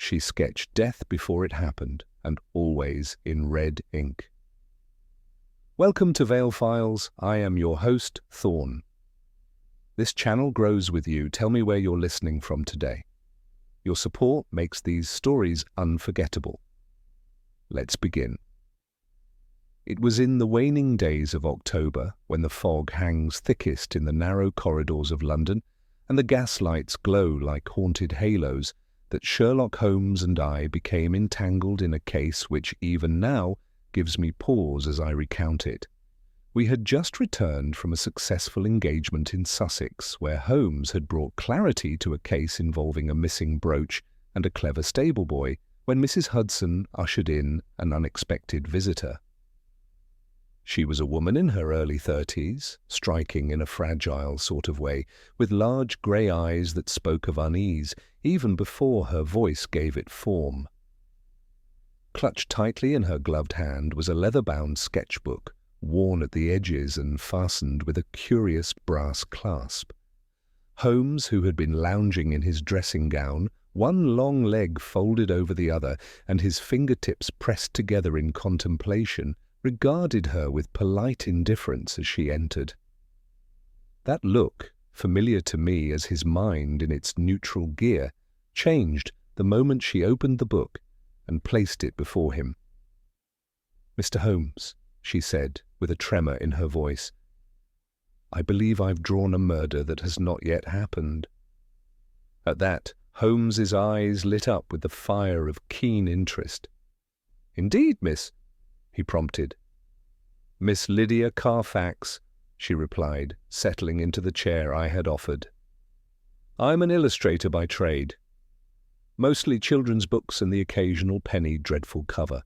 She sketched death before it happened, and always in red ink. Welcome to Vale Files. I am your host, Thorn. This channel grows with you. Tell me where you're listening from today. Your support makes these stories unforgettable. Let's begin. It was in the waning days of October, when the fog hangs thickest in the narrow corridors of London and the gaslights glow like haunted halos, that Sherlock Holmes and I became entangled in a case which even now gives me pause as I recount it. We had just returned from a successful engagement in Sussex, where Holmes had brought clarity to a case involving a missing brooch and a clever stable boy, when Mrs. Hudson ushered in an unexpected visitor. She was a woman in her early 30s, striking in a fragile sort of way, with large grey eyes that spoke of unease, even before her voice gave it form. Clutched tightly in her gloved hand was a leather-bound sketchbook, worn at the edges and fastened with a curious brass clasp. Holmes, who had been lounging in his dressing gown, one long leg folded over the other and his fingertips pressed together in contemplation, regarded her with polite indifference as she entered. That look, familiar to me as his mind in its neutral gear, changed the moment she opened the book and placed it before him. "Mr. Holmes," she said, with a tremor in her voice, "I believe I've drawn a murder that has not yet happened." At that, Holmes's eyes lit up with the fire of keen interest. "Indeed, miss?" he prompted. "Miss Lydia Carfax," she replied, settling into the chair I had offered. "I'm an illustrator by trade. Mostly children's books and the occasional penny dreadful cover.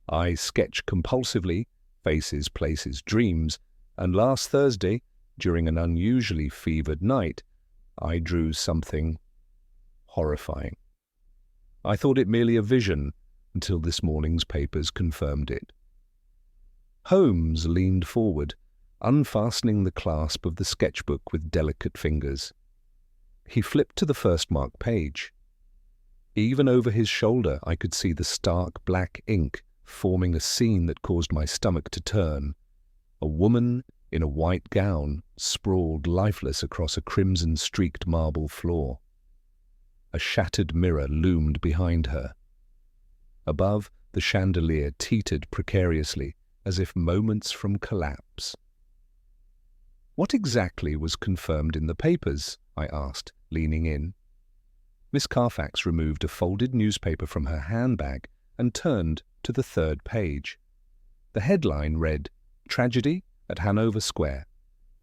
I sketch compulsively, faces, places, dreams, and last Thursday, during an unusually fevered night, I drew something horrifying. I thought it merely a vision until this morning's papers confirmed it." Holmes leaned forward, unfastening the clasp of the sketchbook with delicate fingers. He flipped to the first marked page. Even over his shoulder I could see the stark black ink forming a scene that caused my stomach to turn. A woman in a white gown sprawled lifeless across a crimson-streaked marble floor. A shattered mirror loomed behind her. Above, the chandelier teetered precariously, as if moments from collapse. "What exactly was confirmed in the papers?" I asked, leaning in. Miss Carfax removed a folded newspaper from her handbag and turned to the third page. The headline read, "Tragedy at Hanover Square.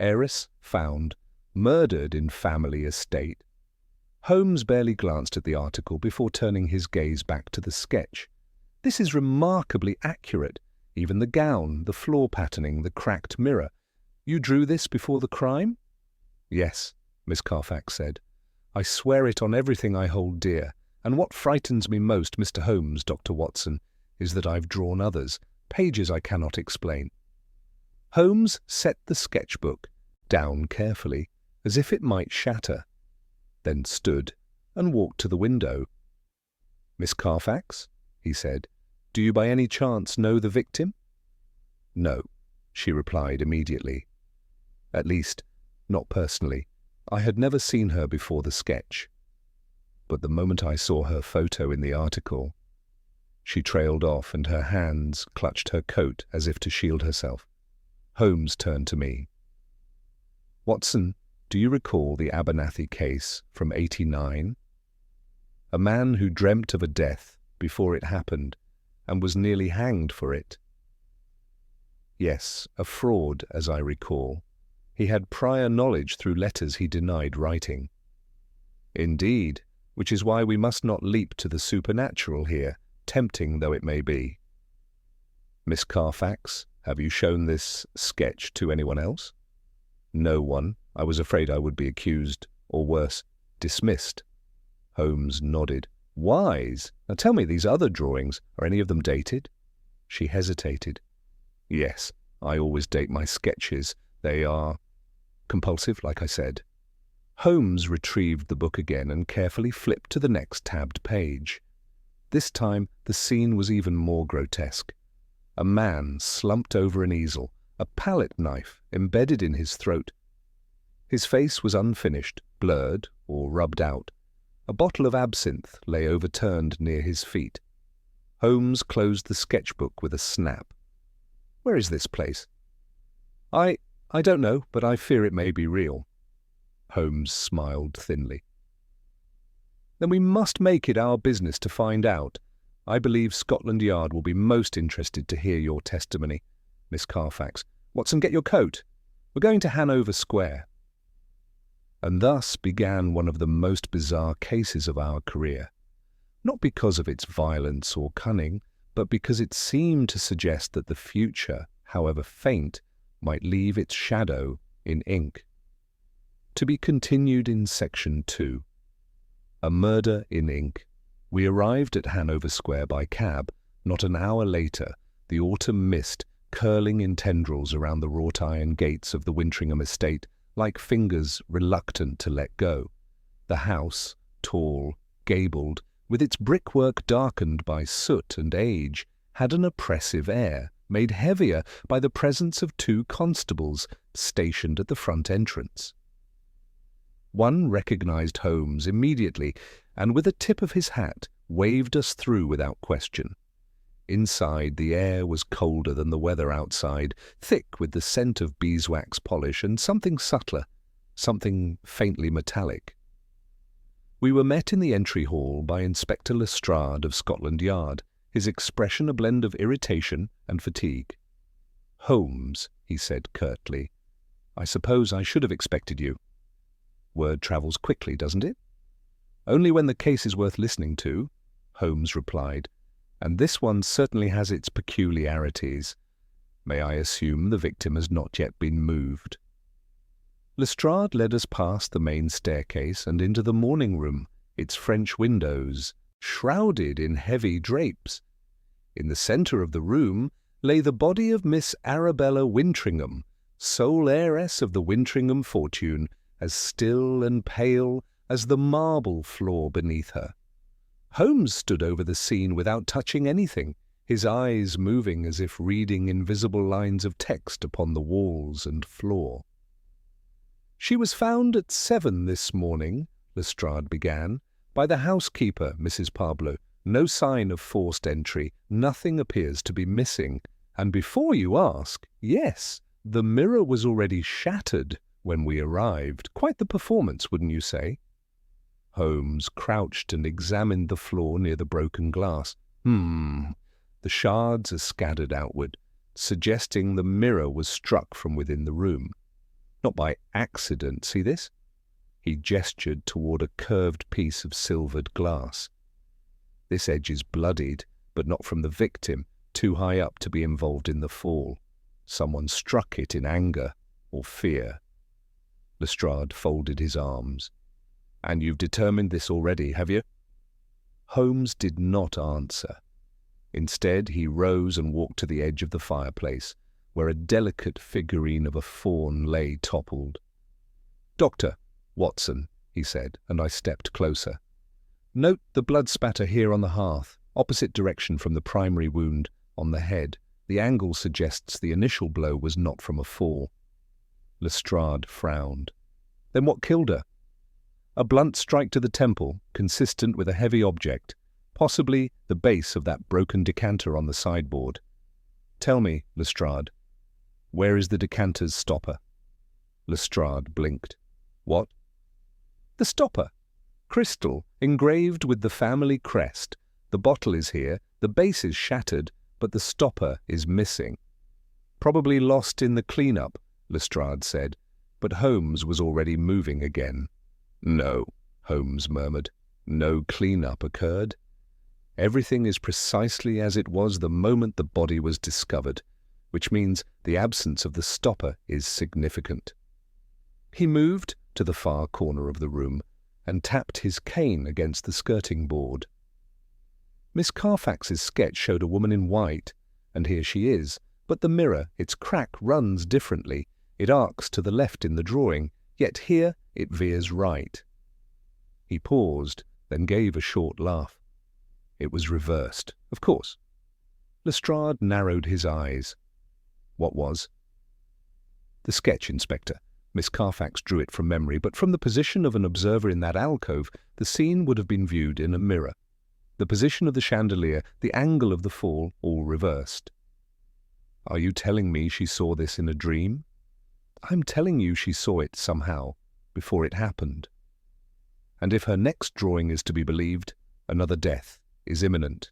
Heiress found, murdered in family estate." Holmes barely glanced at the article before turning his gaze back to the sketch. "This is remarkably accurate. Even the gown, the floor patterning, the cracked mirror. You drew this before the crime?" "Yes," Miss Carfax said. "I swear it on everything I hold dear, and what frightens me most, Mr. Holmes, Dr. Watson, is that I've drawn others, pages I cannot explain." Holmes set the sketchbook down carefully, as if it might shatter, then stood and walked to the window. "Miss Carfax," he said, "do you by any chance know the victim?" "No," she replied immediately. At least, not personally. I had never seen her before the sketch. But the moment I saw her photo in the article, she trailed off and her hands clutched her coat as if to shield herself. Holmes turned to me. "Watson, do you recall the Abernathy case from '89? A man who dreamt of a death before it happened and was nearly hanged for it." "Yes, a fraud, as I recall. He had prior knowledge through letters he denied writing." "Indeed, which is why we must not leap to the supernatural here, tempting though it may be. Miss Carfax, have you shown this sketch to anyone else?" "No one. I was afraid I would be accused, or worse, dismissed." Holmes nodded. "Wise. Now tell me, these other drawings, are any of them dated?" She hesitated. "Yes, I always date my sketches. They are compulsive, like I said." Holmes retrieved the book again and carefully flipped to the next tabbed page. This time the scene was even more grotesque. A man slumped over an easel, a palette knife embedded in his throat. His face was unfinished, blurred or rubbed out. A bottle of absinthe lay overturned near his feet. Holmes closed the sketchbook with a snap. "Where is this place?" I don't know, but I fear it may be real." Holmes smiled thinly. "Then we must make it our business to find out. I believe Scotland Yard will be most interested to hear your testimony. Miss Carfax, Watson, get your coat. We're going to Hanover Square." And thus began one of the most bizarre cases of our career. Not because of its violence or cunning, but because it seemed to suggest that the future, however faint, might leave its shadow in ink. To be continued in Section 2. A Murder in Ink. We arrived at Hanover Square by cab. Not an hour later, the autumn mist curling in tendrils around the wrought-iron gates of the Wintringham estate, like fingers reluctant to let go. The house, tall, gabled, with its brickwork darkened by soot and age, had an oppressive air, made heavier by the presence of 2 constables stationed at the front entrance. One recognized Holmes immediately, and with a tip of his hat waved us through without question. Inside, the air was colder than the weather outside, thick with the scent of beeswax polish and something subtler, something faintly metallic. We were met in the entry hall by Inspector Lestrade of Scotland Yard, his expression a blend of irritation and fatigue. "Holmes," he said curtly, "I suppose I should have expected you. Word travels quickly, doesn't it?" "Only when the case is worth listening to," Holmes replied, "and this one certainly has its peculiarities. May I assume the victim has not yet been moved?" Lestrade led us past the main staircase and into the morning room, its French windows shrouded in heavy drapes. In the centre of the room lay the body of Miss Arabella Wintringham, sole heiress of the Wintringham fortune, as still and pale as the marble floor beneath her. Holmes stood over the scene without touching anything, his eyes moving as if reading invisible lines of text upon the walls and floor. "She was found at 7 this morning," Lestrade began, "by the housekeeper, Mrs. Pablo. No sign of forced entry, nothing appears to be missing. And before you ask, yes, the mirror was already shattered when we arrived. Quite the performance, wouldn't you say?" Holmes crouched and examined the floor near the broken glass. The shards are scattered outward, suggesting the mirror was struck from within the room. Not by accident, see this? He gestured toward a curved piece of silvered glass. This edge is bloodied, but not from the victim, too high up to be involved in the fall. Someone struck it in anger or fear. Lestrade folded his arms. "And you've determined this already, have you?" Holmes did not answer. Instead, he rose and walked to the edge of the fireplace, where a delicate figurine of a faun lay toppled. "Doctor, Watson," he said, and I stepped closer. "Note the blood spatter here on the hearth, opposite direction from the primary wound, on the head. The angle suggests the initial blow was not from a fall." Lestrade frowned. "Then what killed her?" "A blunt strike to the temple, consistent with a heavy object, possibly the base of that broken decanter on the sideboard. Tell me, Lestrade, where is the decanter's stopper?" Lestrade blinked. "What?" "The stopper. Crystal, engraved with the family crest. The bottle is here, the base is shattered, but the stopper is missing." "Probably lost in the clean-up," Lestrade said, but Holmes was already moving again. "No," Holmes murmured. "No clean-up occurred. Everything is precisely as it was the moment the body was discovered, which means the absence of the stopper is significant." He moved to the far corner of the room and tapped his cane against the skirting board. "Miss Carfax's sketch showed a woman in white, and here she is, but the mirror, its crack runs differently. It arcs to the left in the drawing, yet here it veers right." He paused, then gave a short laugh. It was reversed, of course. Lestrade narrowed his eyes. What was? The sketch, Inspector. Miss Carfax drew it from memory, but from the position of an observer in that alcove, the scene would have been viewed in a mirror. The position of the chandelier, the angle of the fall, all reversed. Are you telling me she saw this in a dream? I'm telling you she saw it somehow, before it happened. And if her next drawing is to be believed, another death is imminent.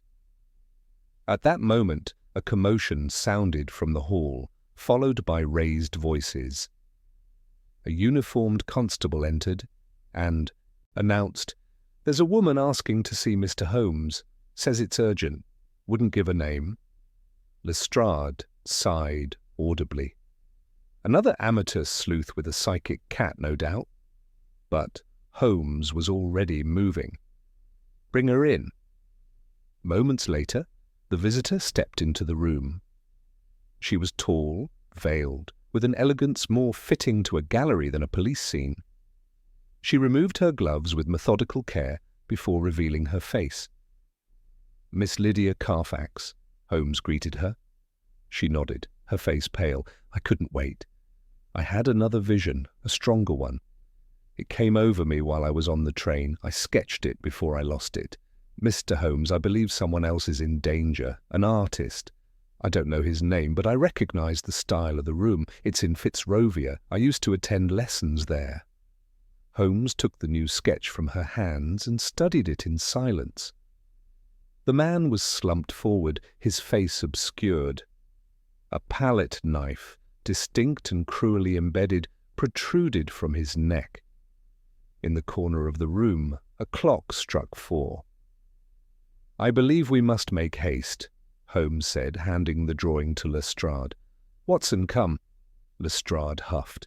At that moment, a commotion sounded from the hall, followed by raised voices. A uniformed constable entered and announced, "There's a woman asking to see Mr. Holmes. Says it's urgent. Wouldn't give a name." Lestrade sighed audibly. Another amateur sleuth with a psychic cat, no doubt. But Holmes was already moving. "Bring her in." Moments later, the visitor stepped into the room. She was tall, veiled, with an elegance more fitting to a gallery than a police scene. She removed her gloves with methodical care before revealing her face. "Miss Lydia Carfax," Holmes greeted her. She nodded, her face pale. "I couldn't wait. I had another vision, a stronger one. It came over me while I was on the train. I sketched it before I lost it. Mr. Holmes, I believe someone else is in danger, an artist. I don't know his name, but I recognize the style of the room. It's in Fitzrovia. I used to attend lessons there." Holmes took the new sketch from her hands and studied it in silence. The man was slumped forward, his face obscured. A palette knife, distinct and cruelly embedded, protruded from his neck. In the corner of the room, a clock struck 4. "I believe we must make haste," Holmes said, handing the drawing to Lestrade. "Watson, come." Lestrade huffed.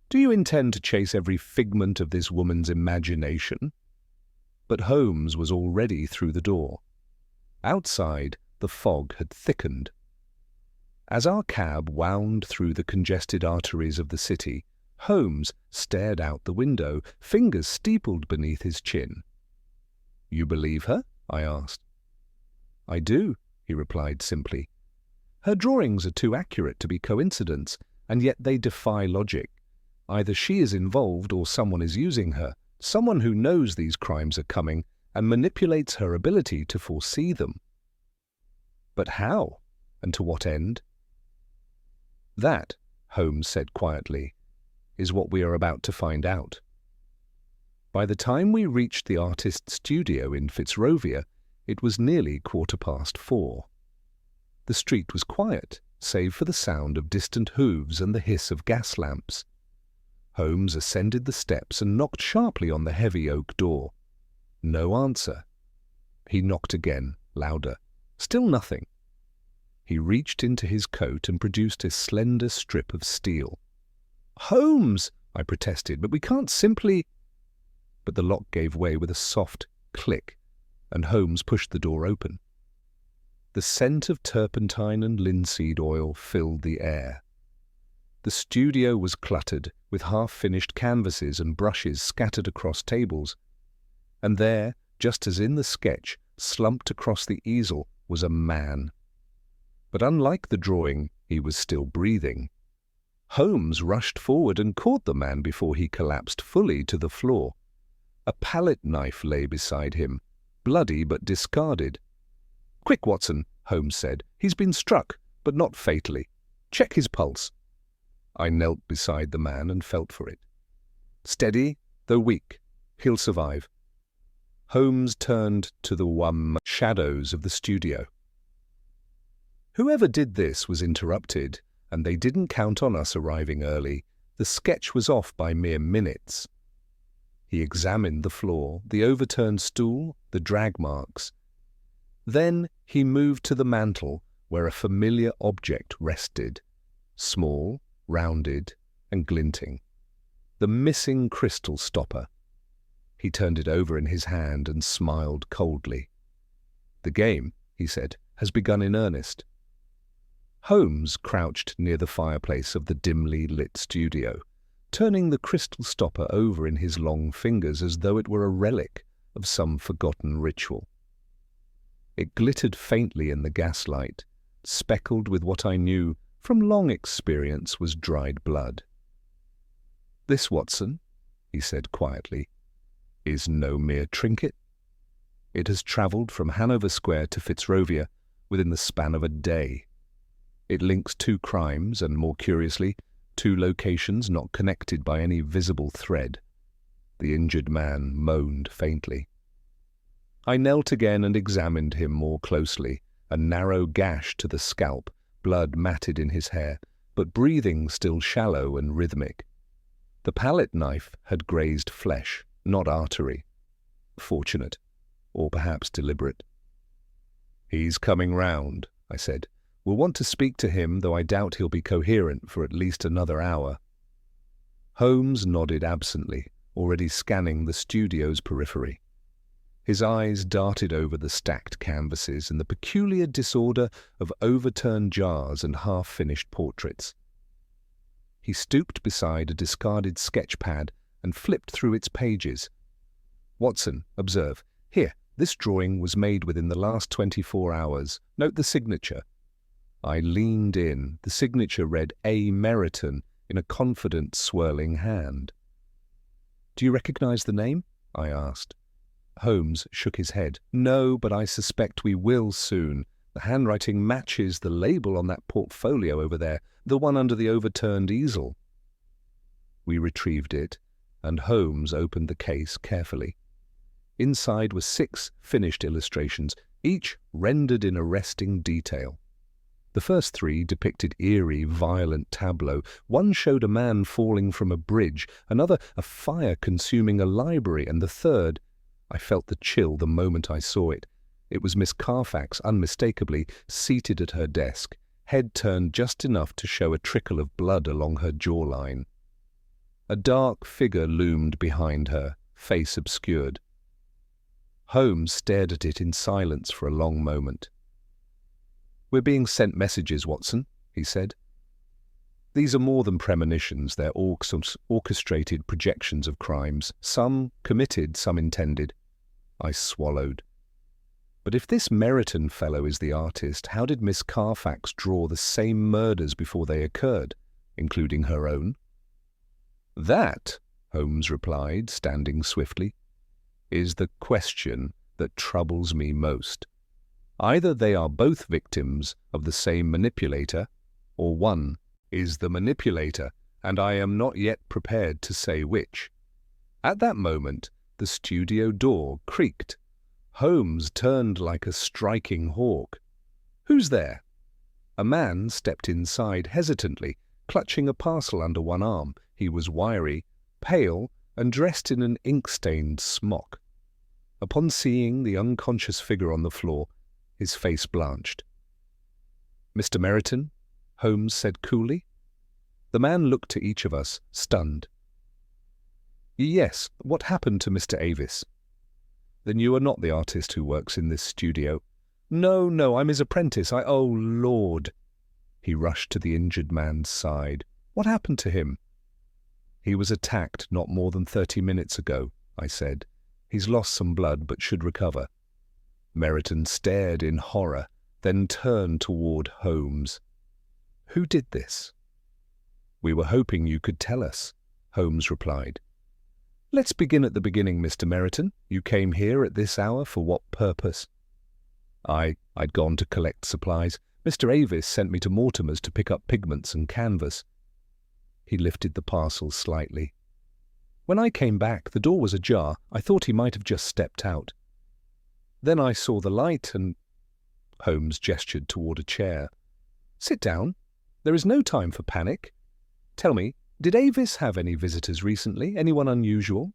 "Do you intend to chase every figment of this woman's imagination?" But Holmes was already through the door. Outside, the fog had thickened. As our cab wound through the congested arteries of the city, Holmes stared out the window, fingers steepled beneath his chin. "You believe her?" I asked. "I do," he replied simply. "Her drawings are too accurate to be coincidence, and yet they defy logic. Either she is involved or someone is using her, someone who knows these crimes are coming and manipulates her ability to foresee them. But how, and to what end?" "That," Holmes said quietly, "is what we are about to find out." By the time we reached the artist's studio in Fitzrovia, it was nearly 4:15. The street was quiet, save for the sound of distant hooves and the hiss of gas lamps. Holmes ascended the steps and knocked sharply on the heavy oak door. No answer. He knocked again, louder. Still nothing. He reached into his coat and produced a slender strip of steel. "Holmes!" I protested, "but we can't simply—" But the lock gave way with a soft click, and Holmes pushed the door open. The scent of turpentine and linseed oil filled the air. The studio was cluttered, with half-finished canvases and brushes scattered across tables. And there, just as in the sketch, slumped across the easel, was a man. But unlike the drawing, he was still breathing. Holmes rushed forward and caught the man before he collapsed fully to the floor. A palette knife lay beside him, bloody but discarded. "Quick, Watson," Holmes said. "He's been struck, but not fatally. Check his pulse." I knelt beside the man and felt for it. "Steady, though weak. He'll survive." Holmes turned to the shadows of the studio. Whoever did this was interrupted, and they didn't count on us arriving early. The sketch was off by mere minutes. He examined the floor, the overturned stool, the drag marks. Then he moved to the mantel, where a familiar object rested, small, rounded, and glinting. The missing crystal stopper. He turned it over in his hand and smiled coldly. "The game," he said, "has begun in earnest." Holmes crouched near the fireplace of the dimly lit studio, turning the crystal stopper over in his long fingers as though it were a relic of some forgotten ritual. It glittered faintly in the gaslight, speckled with what I knew from long experience was dried blood. "This, Watson," he said quietly, "is no mere trinket. It has travelled from Hanover Square to Fitzrovia within the span of a day. It links two crimes and, more curiously, two locations not connected by any visible thread." The injured man moaned faintly. I knelt again and examined him more closely, a narrow gash to the scalp, blood matted in his hair, but breathing still shallow and rhythmic. The palette knife had grazed flesh, not artery. Fortunate, or perhaps deliberate. "He's coming round," I said. "We'll want to speak to him, though I doubt he'll be coherent for at least another hour." Holmes nodded absently, already scanning the studio's periphery. His eyes darted over the stacked canvases and the peculiar disorder of overturned jars and half-finished portraits. He stooped beside a discarded sketch pad and flipped through its pages. "Watson, observe. Here, this drawing was made within the last 24 hours. Note the signature." I leaned in. The signature read A. Meriton in a confident, swirling hand. "Do you recognize the name?" I asked. Holmes shook his head. "No, but I suspect we will soon. The handwriting matches the label on that portfolio over there, the one under the overturned easel." We retrieved it, and Holmes opened the case carefully. Inside were 6 finished illustrations, each rendered in arresting detail. The first 3 depicted eerie, violent tableaux. One showed a man falling from a bridge, another a fire consuming a library, and the third— I felt the chill the moment I saw it. It was Miss Carfax, unmistakably, seated at her desk, head turned just enough to show a trickle of blood along her jawline. A dark figure loomed behind her, face obscured. Holmes stared at it in silence for a long moment. "We're being sent messages, Watson," he said. "These are more than premonitions, they're orchestrated projections of crimes, some committed, some intended." I swallowed. "But if this Meriton fellow is the artist, how did Miss Carfax draw the same murders before they occurred, including her own?" "That," Holmes replied, standing swiftly, "is the question that troubles me most. Either they are both victims of the same manipulator, or one is the manipulator, and I am not yet prepared to say which." At that moment, the studio door creaked. Holmes turned like a striking hawk. "Who's there?" A man stepped inside hesitantly, clutching a parcel under one arm. He was wiry, pale, and dressed in an ink-stained smock. Upon seeing the unconscious figure on the floor, his face blanched. "Mr. Meriton?" Holmes said coolly. The man looked to each of us, stunned. "Yes, what happened to Mr. Avis?" "Then you are not the artist who works in this studio?" No, I'm his apprentice. Oh, Lord!" He rushed to the injured man's side. "What happened to him?" "He was attacked not more than 30 minutes ago," I said. "He's lost some blood, but should recover." Meriton stared in horror, then turned toward Holmes. "Who did this?" "We were hoping you could tell us," Holmes replied. "Let's begin at the beginning, Mr. Meriton. You came here at this hour for what purpose?" I'd gone to collect supplies. Mr. Avis sent me to Mortimer's to pick up pigments and canvas." He lifted the parcel slightly. "When I came back, the door was ajar. I thought he might have just stepped out. Then I saw the light and—" Holmes gestured toward a chair. "Sit down. There is no time for panic. Tell me, did Avis have any visitors recently? Anyone unusual?"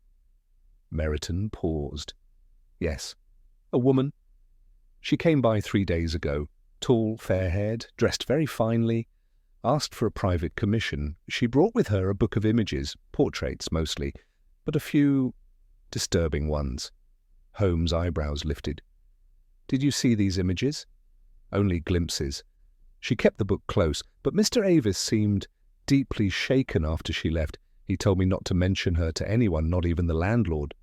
Meriton paused. "Yes. A woman. She came by 3 days ago. Tall, fair-haired, dressed very finely. Asked for a private commission. She brought with her a book of images, portraits mostly, but a few disturbing ones." Holmes' eyebrows lifted. "Did you see these images?" "Only glimpses. She kept the book close, but Mr. Avis seemed deeply shaken after she left. He told me not to mention her to anyone, not even the landlord."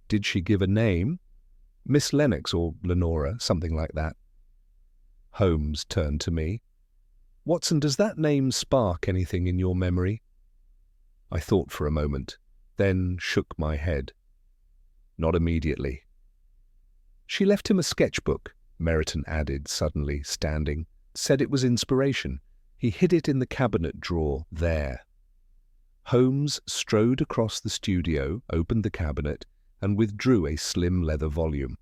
"Did she give a name?" Miss Lennox or Lenora, something like that. Holmes turned to me. Watson, does that name spark anything in your memory? I thought for a moment, then shook my head. Not immediately. She left him a sketchbook, Meriton added, suddenly standing. Said it was inspiration. He hid it in the cabinet drawer there. Holmes strode across the studio, opened the cabinet, and withdrew a slim leather volume.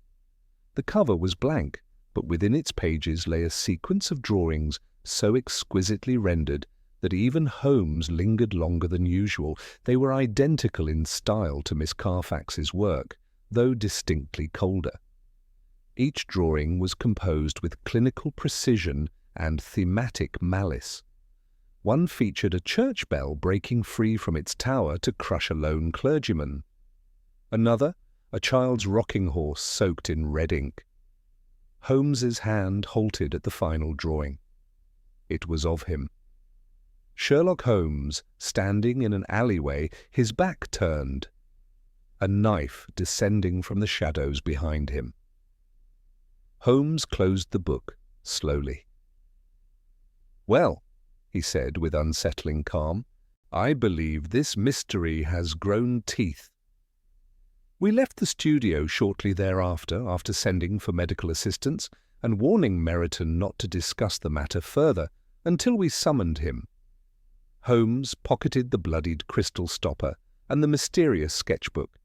The cover was blank, but within its pages lay a sequence of drawings so exquisitely rendered that even Holmes lingered longer than usual. They were identical in style to Miss Carfax's work, though distinctly colder. Each drawing was composed with clinical precision and thematic malice. One featured a church bell breaking free from its tower to crush a lone clergyman. Another, a child's rocking horse soaked in red ink. Holmes's hand halted at the final drawing. It was of him. Sherlock Holmes, standing in an alleyway, his back turned, a knife descending from the shadows behind him. Holmes closed the book slowly. "Well," he said with unsettling calm, "I believe this mystery has grown teeth." We left the studio shortly thereafter, after sending for medical assistance and warning Meriton not to discuss the matter further until we summoned him. Holmes pocketed the bloodied crystal stopper and the mysterious sketchbook.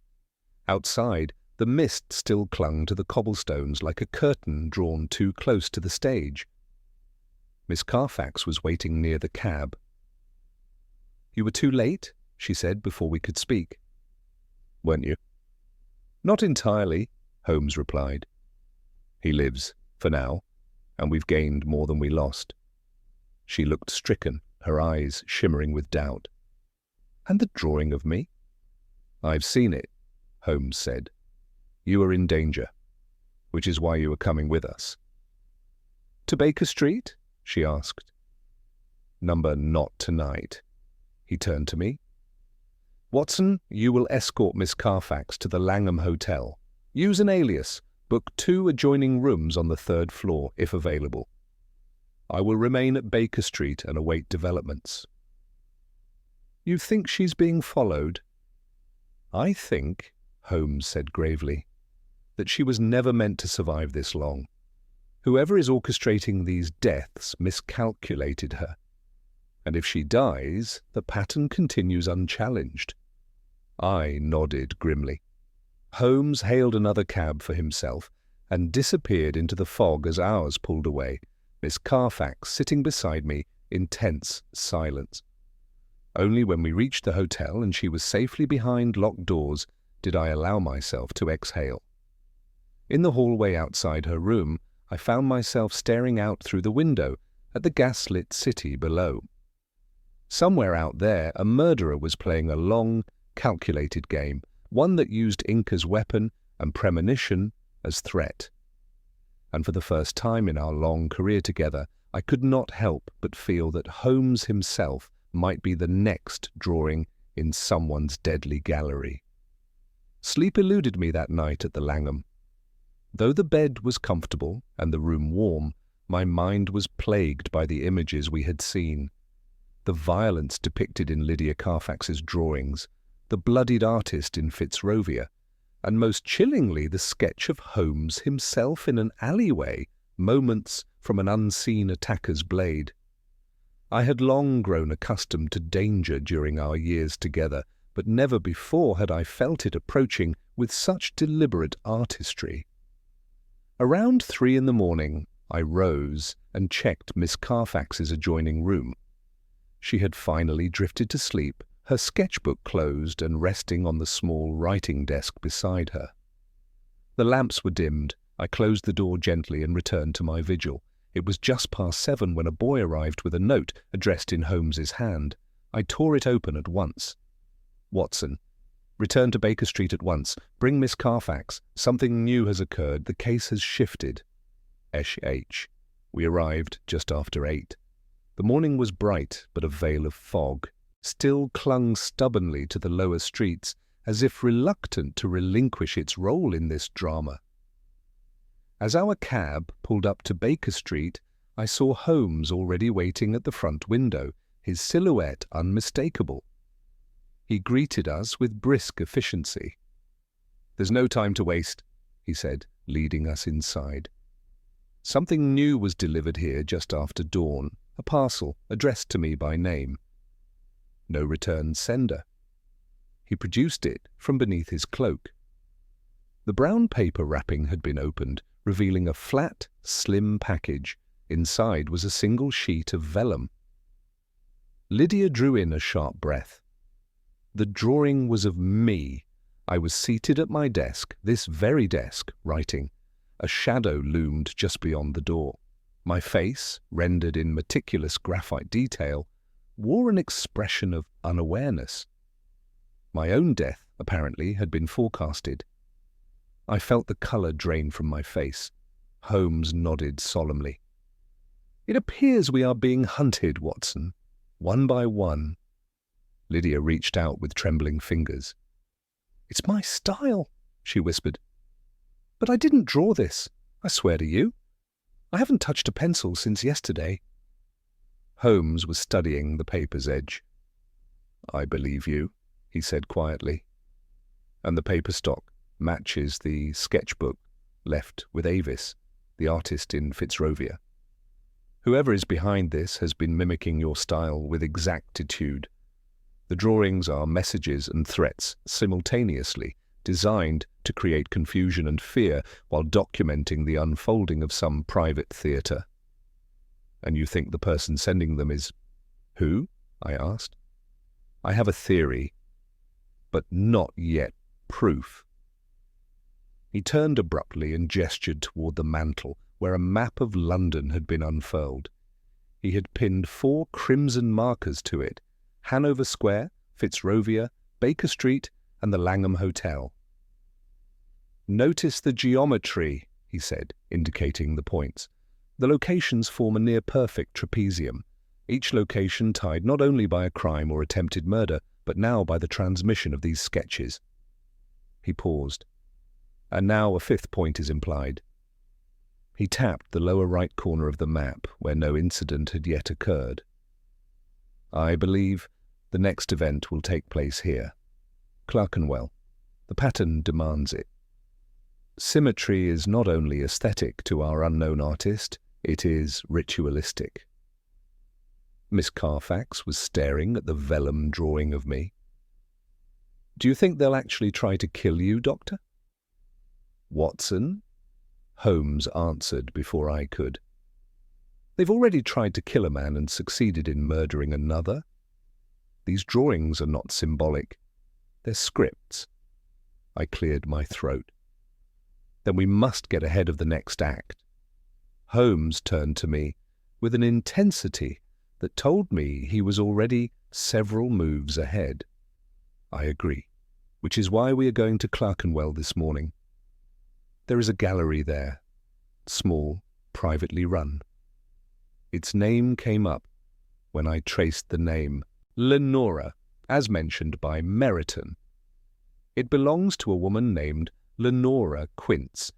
Outside, the mist still clung to the cobblestones like a curtain drawn too close to the stage. Miss Carfax was waiting near the cab. "You were too late," she said before we could speak. "Weren't you?" "Not entirely," Holmes replied. "He lives, for now, and we've gained more than we lost." She looked stricken, her eyes shimmering with doubt. "And the drawing of me?" "I've seen it," Holmes said. "You are in danger, which is why you are coming with us." "To Baker Street?" she asked. "Number not tonight." He turned to me. "Watson, you will escort Miss Carfax to the Langham Hotel. Use an alias. Book 2 adjoining rooms on the 3rd floor, if available. I will remain at Baker Street and await developments." "You think she's being followed?" "I think," Holmes said gravely, "that she was never meant to survive this long. Whoever is orchestrating these deaths miscalculated her. And if she dies, the pattern continues unchallenged." I nodded grimly. Holmes hailed another cab for himself and disappeared into the fog as ours pulled away, Miss Carfax sitting beside me in tense silence. Only when we reached the hotel and she was safely behind locked doors did I allow myself to exhale. In the hallway outside her room, I found myself staring out through the window at the gas-lit city below. Somewhere out there, a murderer was playing a long, calculated game, one that used ink as weapon and premonition as threat. And for the first time in our long career together, I could not help but feel that Holmes himself might be the next drawing in someone's deadly gallery. Sleep eluded me that night at the Langham. Though the bed was comfortable and the room warm, my mind was plagued by the images we had seen. The violence depicted in Lydia Carfax's drawings, the bloodied artist in Fitzrovia, and most chillingly the sketch of Holmes himself in an alleyway, moments from an unseen attacker's blade. I had long grown accustomed to danger during our years together, but never before had I felt it approaching with such deliberate artistry. Around 3 in the morning, I rose and checked Miss Carfax's adjoining room. She had finally drifted to sleep, her sketchbook closed and resting on the small writing desk beside her. The lamps were dimmed. I closed the door gently and returned to my vigil. It was just past 7 when a boy arrived with a note addressed in Holmes's hand. I tore it open at once. "Watson, return to Baker Street at once. Bring Miss Carfax. Something new has occurred. The case has shifted. S.H." We arrived just after 8. The morning was bright, but a veil of fog still clung stubbornly to the lower streets, as if reluctant to relinquish its role in this drama. As our cab pulled up to Baker Street, I saw Holmes already waiting at the front window, his silhouette unmistakable. He greeted us with brisk efficiency. "There's no time to waste," he said, leading us inside. Something new was delivered here just after dawn, a parcel addressed to me by name. No return sender. He produced it from beneath his cloak. The brown paper wrapping had been opened, revealing a flat, slim package. Inside was a single sheet of vellum. Lydia drew in a sharp breath. The drawing was of me. I was seated at my desk, this very desk, writing. A shadow loomed just beyond the door. My face, rendered in meticulous graphite detail, wore an expression of unawareness. My own death, apparently, had been forecasted. I felt the colour drain from my face. Holmes nodded solemnly. "It appears we are being hunted, Watson, one by one." Lydia reached out with trembling fingers. "It's my style," she whispered. "But I didn't draw this, I swear to you. I haven't touched a pencil since yesterday." Holmes was studying the paper's edge. "I believe you," he said quietly. "And the paper stock matches the sketchbook left with Avis, the artist in Fitzrovia. Whoever is behind this has been mimicking your style with exactitude. The drawings are messages and threats simultaneously, designed to create confusion and fear while documenting the unfolding of some private theatre." "And you think the person sending them is—" "Who?" I asked. "I have a theory, but not yet proof." He turned abruptly and gestured toward the mantel, where a map of London had been unfurled. He had pinned 4 crimson markers to it: Hanover Square, Fitzrovia, Baker Street, and the Langham Hotel. "Notice the geometry," he said, indicating the points. "The locations form a near-perfect trapezium, each location tied not only by a crime or attempted murder, but now by the transmission of these sketches." He paused. "And now a 5th point is implied." He tapped the lower right corner of the map, where no incident had yet occurred. "I believe the next event will take place here. Clerkenwell. The pattern demands it. Symmetry is not only aesthetic to our unknown artist, it is ritualistic." Miss Carfax was staring at the vellum drawing of me. "Do you think they'll actually try to kill you, Doctor?" "Watson?" Holmes answered before I could. "They've already tried to kill a man and succeeded in murdering another. These drawings are not symbolic. They're scripts." I cleared my throat. "Then we must get ahead of the next act." Holmes turned to me with an intensity that told me he was already several moves ahead. "I agree, which is why we are going to Clerkenwell this morning. There is a gallery there, small, privately run. Its name came up when I traced the name Lenora, as mentioned by Meriton. It belongs to a woman named Lenora Quince.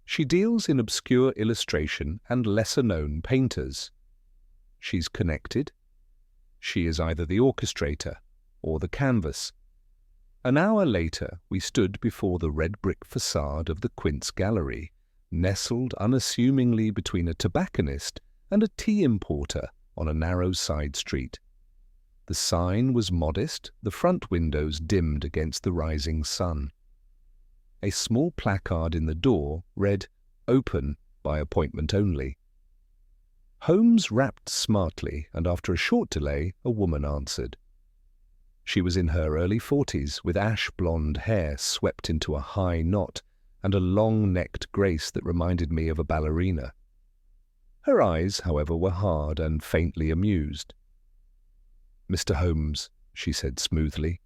She deals in obscure illustration and lesser-known painters. She's connected. She is either the orchestrator or the canvas. An hour later, we stood before the red brick facade of the Quince Gallery, nestled unassumingly between a tobacconist and a tea importer on a narrow side street. The sign was modest, the front windows dimmed against the rising sun. A small placard in the door read, "Open by appointment only." Holmes rapped smartly, and after a short delay, a woman answered. She was in her early 40s, with ash-blonde hair swept into a high knot and a long-necked grace that reminded me of a ballerina. Her eyes, however, were hard and faintly amused. "Mr. Holmes," she said smoothly,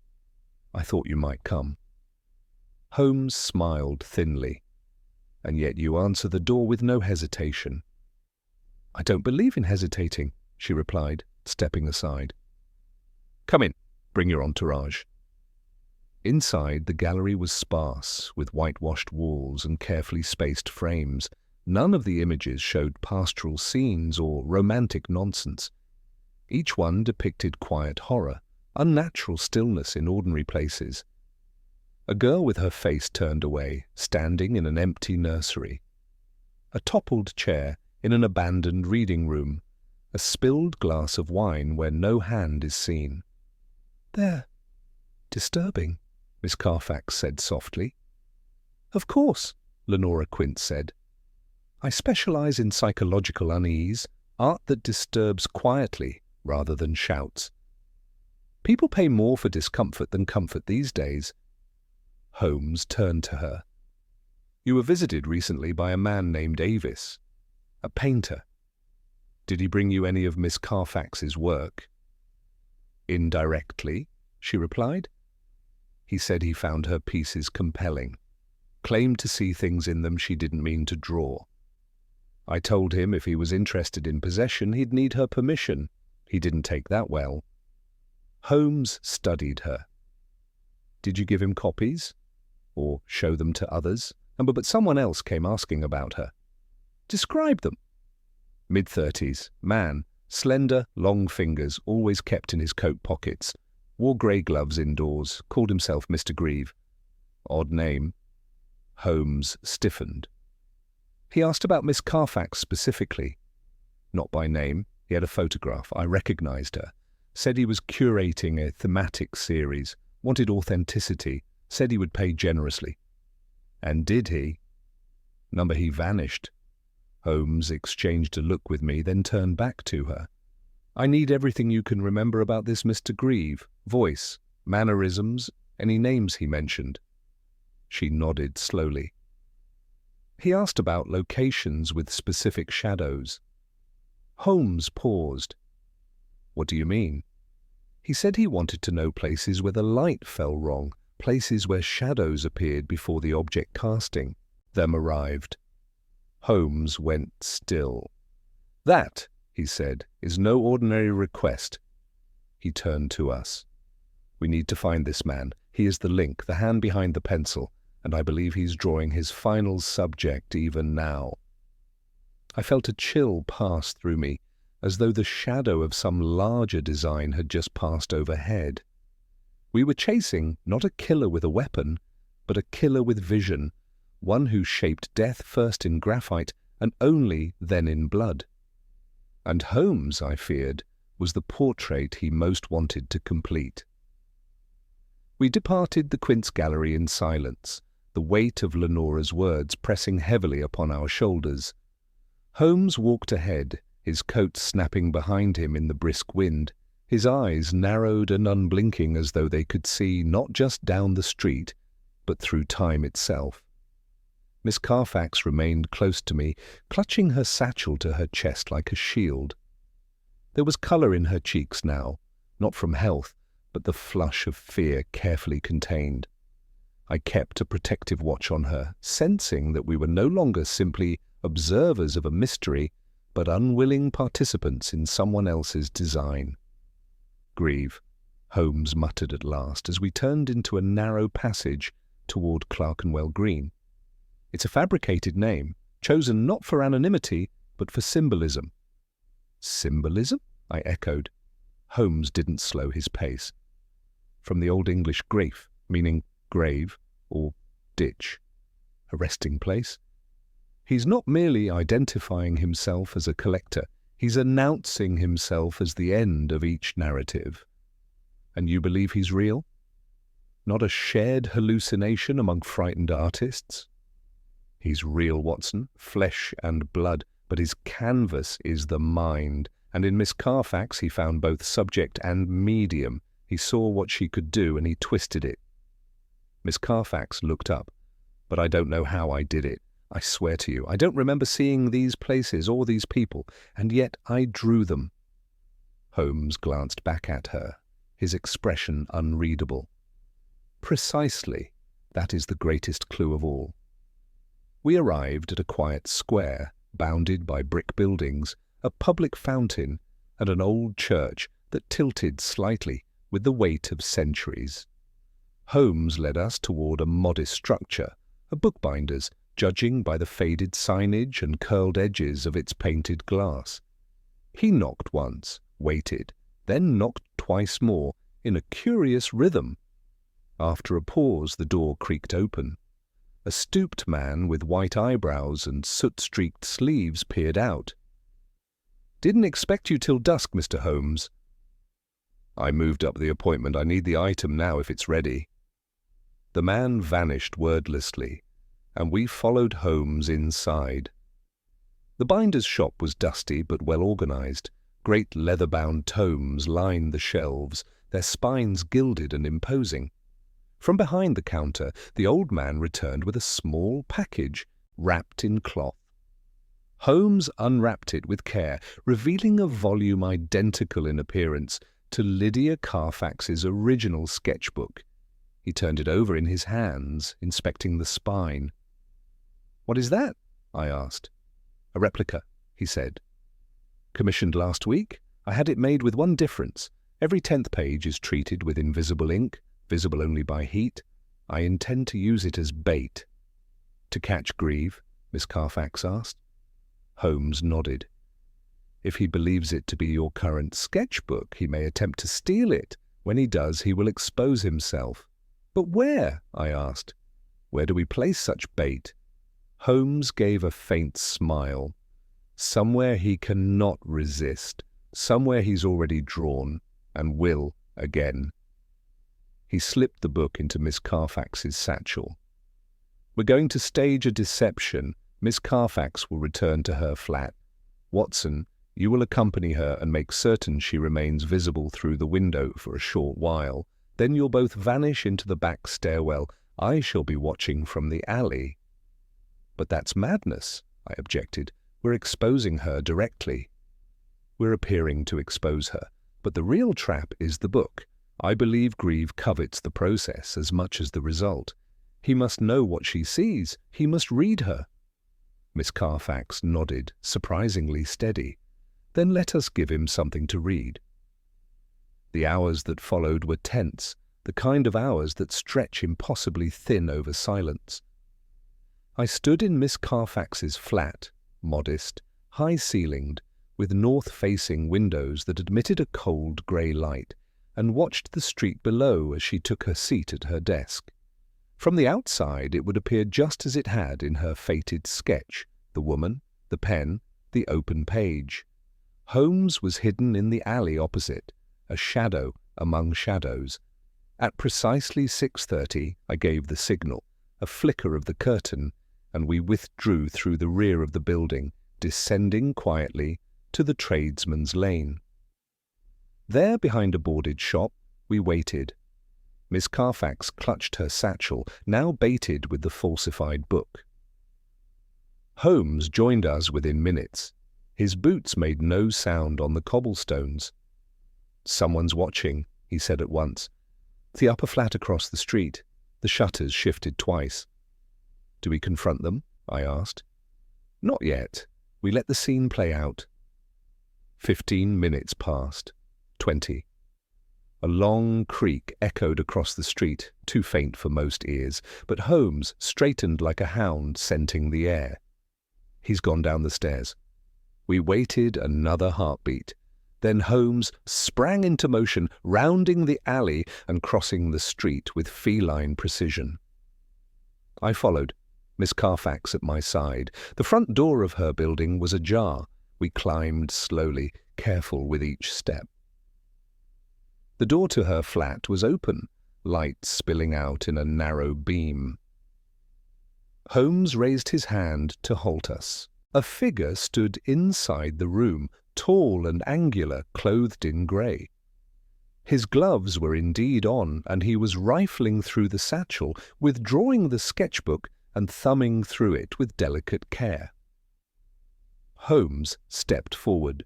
"I thought you might come." Holmes smiled thinly. "And yet you answer the door with no hesitation." "I don't believe in hesitating," she replied, stepping aside. "Come in. Bring your entourage." Inside, the gallery was sparse, with whitewashed walls and carefully spaced frames, None of the images showed pastoral scenes or romantic nonsense. Each one depicted quiet horror, unnatural stillness in ordinary places. A girl with her face turned away, standing in an empty nursery. A toppled chair in an abandoned reading room. A spilled glass of wine where no hand is seen. "They're disturbing," Miss Carfax said softly. "Of course," Lenora Quint said. "I specialize in psychological unease, art that disturbs quietly rather than shouts. People pay more for discomfort than comfort these days." Holmes turned to her. "You were visited recently by a man named Avis, a painter. Did he bring you any of Miss Carfax's work?" "Indirectly," she replied. "He said he found her pieces compelling, claimed to see things in them she didn't mean to draw. I told him if he was interested in possession, he'd need her permission. He didn't take that well." Holmes studied her. "Did you give him copies? Or show them to others?" But someone else came asking about her. "Describe them." "Mid-30s, man, slender, long fingers, always kept in his coat pockets, wore grey gloves indoors, called himself Mr. Grieve. Odd name." Holmes stiffened. "He asked about Miss Carfax specifically." "Not by name. He had a photograph. I recognized her. Said he was curating a thematic series, wanted authenticity, said he would pay generously." "And did he?" "Number he vanished." Holmes exchanged a look with me, then turned back to her. "I need everything you can remember about this Mr. Grieve. Voice, mannerisms, any names he mentioned." She nodded slowly. "He asked about locations with specific shadows." Holmes paused. "What do you mean?" "He said he wanted to know places where the light fell wrong, places where shadows appeared before the object casting. Them arrived." Holmes went still. "That," he said, "is no ordinary request." He turned to us. "We need to find this man. He is the link, the hand behind the pencil, and I believe he's drawing his final subject even now." I felt a chill pass through me, as though the shadow of some larger design had just passed overhead. We were chasing not a killer with a weapon, but a killer with vision, one who shaped death first in graphite and only then in blood. And Holmes, I feared, was the portrait he most wanted to complete. We departed the Quince Gallery in silence, the weight of Lenora's words pressing heavily upon our shoulders. Holmes walked ahead, his coat snapping behind him in the brisk wind, his eyes narrowed and unblinking as though they could see not just down the street, but through time itself. Miss Carfax remained close to me, clutching her satchel to her chest like a shield. There was colour in her cheeks now, not from health, but the flush of fear carefully contained. I kept a protective watch on her, sensing that we were no longer simply observers of a mystery, but unwilling participants in someone else's design. "Grieve," Holmes muttered at last, as we turned into a narrow passage toward Clerkenwell Green. "It's a fabricated name, chosen not for anonymity, but for symbolism." "Symbolism?" I echoed. Holmes didn't slow his pace. "From the Old English graef, meaning grave or ditch, a resting place. He's not merely identifying himself as a collector, he's announcing himself as the end of each narrative." "And you believe he's real? Not a shared hallucination among frightened artists?" "He's real, Watson, flesh and blood, but his canvas is the mind, and in Miss Carfax he found both subject and medium. He saw what she could do and he twisted it." Miss Carfax looked up. "But I don't know how I did it. I swear to you, I don't remember seeing these places or these people, and yet I drew them." Holmes glanced back at her, his expression unreadable. "Precisely. That is the greatest clue of all." We arrived at a quiet square, bounded by brick buildings, a public fountain, and an old church that tilted slightly with the weight of centuries. Holmes led us toward a modest structure, a bookbinder's, judging by the faded signage and curled edges of its painted glass. He knocked once, waited, then knocked twice more, in a curious rhythm. After a pause, the door creaked open. A stooped man with white eyebrows and soot-streaked sleeves peered out. "Didn't expect you till dusk, Mr. Holmes." "I moved up the appointment. I need the item now if it's ready." The man vanished wordlessly, and we followed Holmes inside. The binder's shop was dusty but well organized. Great leather-bound tomes lined the shelves, their spines gilded and imposing. From behind the counter, the old man returned with a small package wrapped in cloth. Holmes unwrapped it with care, revealing a volume identical in appearance to Lydia Carfax's original sketchbook. He turned it over in his hands, inspecting the spine. "What is that?" I asked. "A replica," he said. "Commissioned last week. I had it made with one difference. Every 10th page is treated with invisible ink, visible only by heat. I intend to use it as bait." "To catch Grieve?" Miss Carfax asked. Holmes nodded. "If he believes it to be your current sketchbook, he may attempt to steal it. When he does, he will expose himself." "But where?" I asked. "Where do we place such bait?" Holmes gave a faint smile. "Somewhere he cannot resist, somewhere he's already drawn, and will again." He slipped the book into Miss Carfax's satchel. "We're going to stage a deception. Miss Carfax will return to her flat. Watson, you will accompany her and make certain she remains visible through the window for a short while. Then you'll both vanish into the back stairwell. I shall be watching from the alley." "But that's madness," I objected. "We're exposing her directly." "We're appearing to expose her, but the real trap is the book. I believe Grieve covets the process as much as the result. He must know what she sees. He must read her." Miss Carfax nodded, surprisingly steady. "Then let us give him something to read." The hours that followed were tense, the kind of hours that stretch impossibly thin over silence. I stood in Miss Carfax's flat, modest, high-ceilinged, with north-facing windows that admitted a cold grey light, and watched the street below as she took her seat at her desk. From the outside it would appear just as it had in her fated sketch: the woman, the pen, the open page. Holmes was hidden in the alley opposite, a shadow among shadows. At precisely 6:30 I gave the signal, a flicker of the curtain, and we withdrew through the rear of the building, descending quietly to the tradesman's lane. There, behind a boarded shop, we waited. Miss Carfax clutched her satchel, now baited with the falsified book. Holmes joined us within minutes. His boots made no sound on the cobblestones. "Someone's watching," he said at once. "The upper flat across the street." The shutters shifted twice. "Do we confront them?" I asked. "Not yet. We let the scene play out." 15 minutes passed. 20. A long creak echoed across the street, too faint for most ears, but Holmes straightened like a hound scenting the air. "He's gone down the stairs." We waited another heartbeat. Then Holmes sprang into motion, rounding the alley and crossing the street with feline precision. I followed, Miss Carfax at my side. The front door of her building was ajar. We climbed slowly, careful with each step. The door to her flat was open, light spilling out in a narrow beam. Holmes raised his hand to halt us. A figure stood inside the room, tall and angular, clothed in grey. His gloves were indeed on, and he was rifling through the satchel, withdrawing the sketchbook and thumbing through it with delicate care. Holmes stepped forward.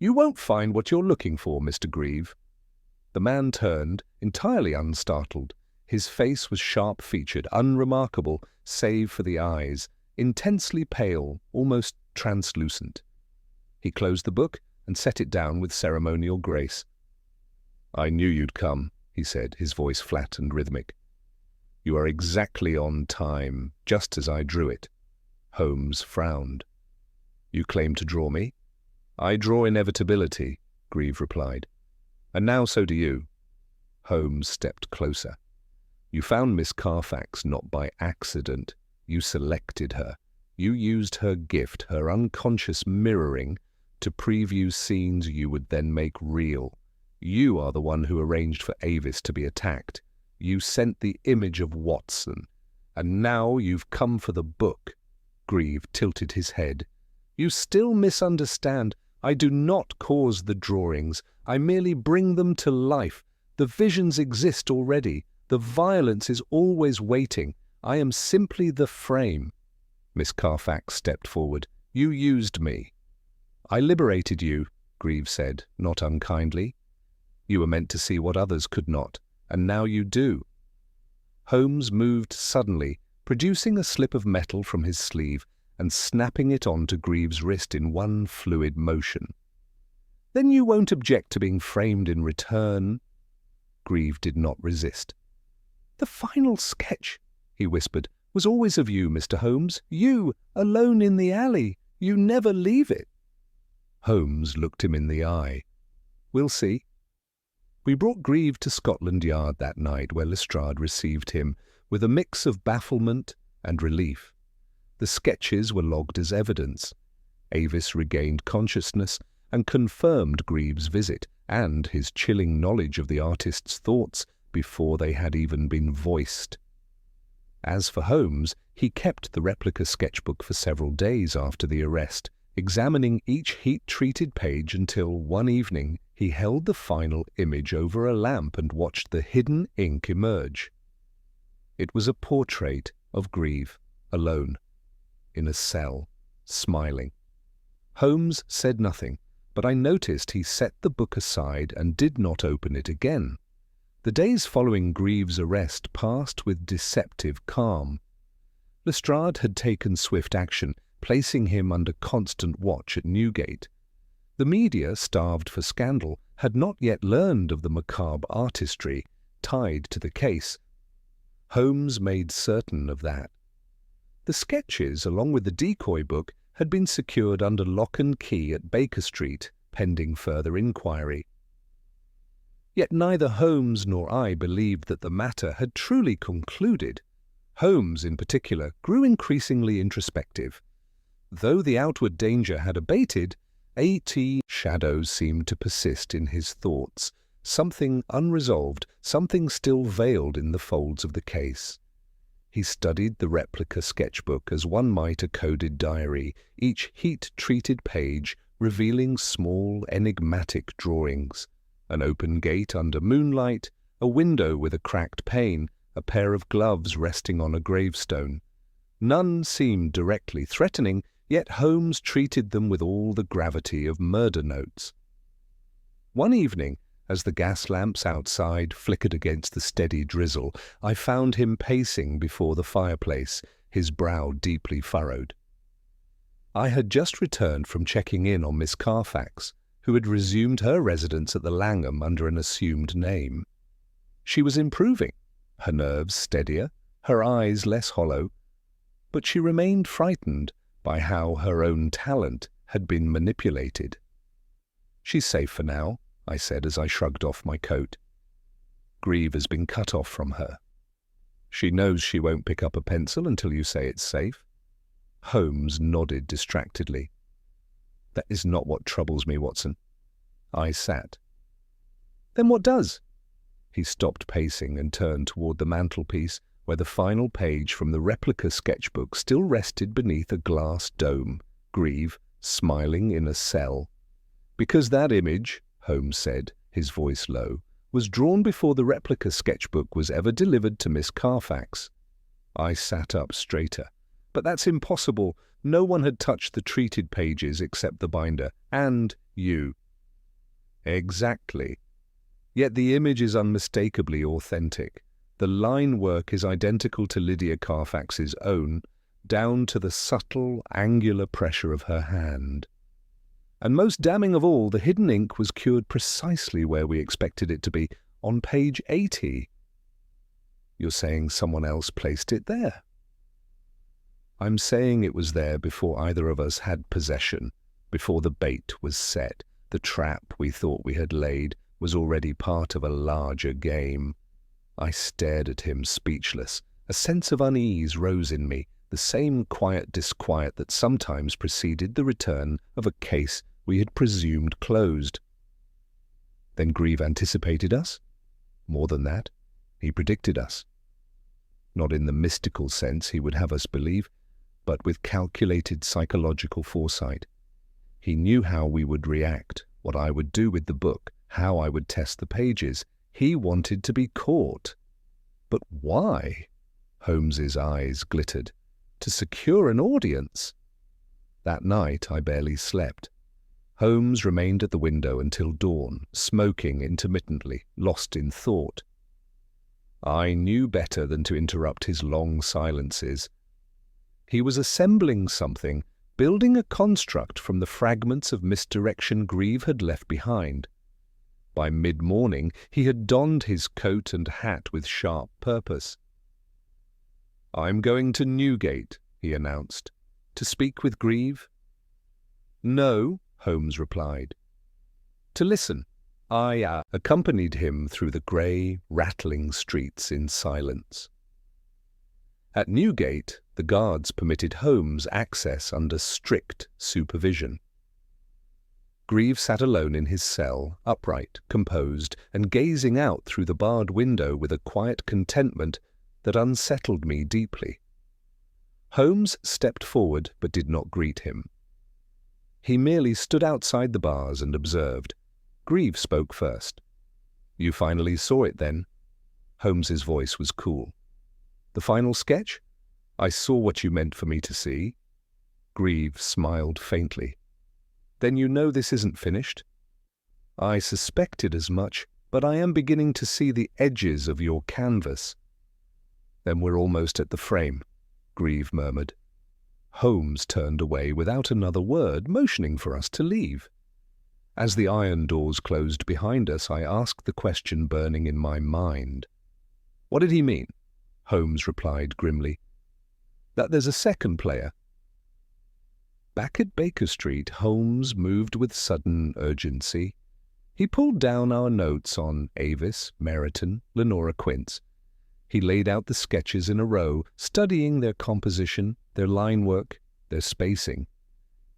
"You won't find what you're looking for, Mr. Grieve." The man turned, entirely unstartled. His face was sharp-featured, unremarkable, save for the eyes, intensely pale, almost translucent. He closed the book and set it down with ceremonial grace. "I knew you'd come," he said, his voice flat and rhythmic. You are exactly on time, just as I drew it. Holmes frowned. You claim to draw me? I draw inevitability, Grieve replied. And now so do you. Holmes stepped closer. You found Miss Carfax not by accident. You selected her. You used her gift, her unconscious mirroring, to preview scenes you would then make real. You are the one who arranged for Avis to be attacked. You sent the image of Watson. And now you've come for the book. Grieve tilted his head. You still misunderstand. I do not cause the drawings. I merely bring them to life. The visions exist already. The violence is always waiting. I am simply the frame. Miss Carfax stepped forward. You used me. I liberated you, Grieve said, not unkindly. You were meant to see what others could not, and now you do. Holmes moved suddenly, producing a slip of metal from his sleeve and snapping it onto Grieve's wrist in one fluid motion. Then you won't object to being framed in return? Grieve did not resist. The final sketch, he whispered, was always of you, Mr. Holmes. You, alone in the alley. You never leave it. Holmes looked him in the eye. We'll see. We brought Grieve to Scotland Yard that night, where Lestrade received him with a mix of bafflement and relief. The sketches were logged as evidence. Avis regained consciousness and confirmed Grieve's visit and his chilling knowledge of the artist's thoughts before they had even been voiced. As for Holmes, he kept the replica sketchbook for several days after the arrest, examining each heat-treated page until one evening he held the final image over a lamp and watched the hidden ink emerge. It was a portrait of Grieve, alone, in a cell, smiling. Holmes said nothing, but I noticed he set the book aside and did not open it again. The days following Grieve's arrest passed with deceptive calm. Lestrade had taken swift action, placing him under constant watch at Newgate. The media, starved for scandal, had not yet learned of the macabre artistry tied to the case. Holmes made certain of that. The sketches, along with the decoy book, had been secured under lock and key at Baker Street, pending further inquiry. Yet neither Holmes nor I believed that the matter had truly concluded. Holmes, in particular, grew increasingly introspective. Though the outward danger had abated, shadows seemed to persist in his thoughts, something unresolved, something still veiled in the folds of the case. He studied the replica sketchbook as one might a coded diary, each heat-treated page revealing small, enigmatic drawings. An open gate under moonlight, a window with a cracked pane, a pair of gloves resting on a gravestone. None seemed directly threatening, yet Holmes treated them with all the gravity of murder notes. One evening, as the gas lamps outside flickered against the steady drizzle, I found him pacing before the fireplace, his brow deeply furrowed. I had just returned from checking in on Miss Carfax, who had resumed her residence at the Langham under an assumed name. She was improving, her nerves steadier, her eyes less hollow, but she remained frightened by how her own talent had been manipulated. She's safe for now, I said as I shrugged off my coat. Grieve has been cut off from her. She knows she won't pick up a pencil until you say it's safe. Holmes nodded distractedly. That is not what troubles me, Watson. I sat. Then what does? He stopped pacing and turned toward the mantelpiece, where the final page from the replica sketchbook still rested beneath a glass dome, Grieve smiling in a cell. Because that image, Holmes said, his voice low, was drawn before the replica sketchbook was ever delivered to Miss Carfax. I sat up straighter. But that's impossible. No one had touched the treated pages except the binder, and you. Exactly. Yet the image is unmistakably authentic. The line work is identical to Lydia Carfax's own, down to the subtle, angular pressure of her hand. And most damning of all, the hidden ink was cured precisely where we expected it to be, on page 80. You're saying someone else placed it there? I'm saying it was there before either of us had possession, before the bait was set. The trap we thought we had laid was already part of a larger game. I stared at him, speechless. A sense of unease rose in me, the same quiet disquiet that sometimes preceded the return of a case we had presumed closed. Then Grieve anticipated us? More than that, he predicted us. Not in the mystical sense he would have us believe, but with calculated psychological foresight. He knew how we would react, what I would do with the book, how I would test the pages. He wanted to be caught. But why? Holmes's eyes glittered. To secure an audience. That night I barely slept. Holmes remained at the window until dawn, smoking intermittently, lost in thought. I knew better than to interrupt his long silences. He was assembling something, building a construct from the fragments of misdirection Grieve had left behind. By mid-morning he had donned his coat and hat with sharp purpose. "I'm going to Newgate," he announced. "To speak with Grieve?" "No," Holmes replied. "To listen." I accompanied him through the grey, rattling streets in silence. At Newgate, the guards permitted Holmes access under strict supervision. Grieve sat alone in his cell, upright, composed, and gazing out through the barred window with a quiet contentment that unsettled me deeply. Holmes stepped forward but did not greet him. He merely stood outside the bars and observed. Grieve spoke first. "You finally saw it, then?" Holmes's voice was cool. "The final sketch? I saw what you meant for me to see." Grieve smiled faintly. "Then you know this isn't finished?" "I suspected as much, but I am beginning to see the edges of your canvas." "Then we're almost at the frame," Grieve murmured. Holmes turned away without another word, motioning for us to leave. As the iron doors closed behind us, I asked the question burning in my mind. "What did he mean?" Holmes replied grimly. "That there's a second player." Back at Baker Street, Holmes moved with sudden urgency. He pulled down our notes on Avis, Meryton, Lenora Quince. He laid out the sketches in a row, studying their composition, their line work, their spacing.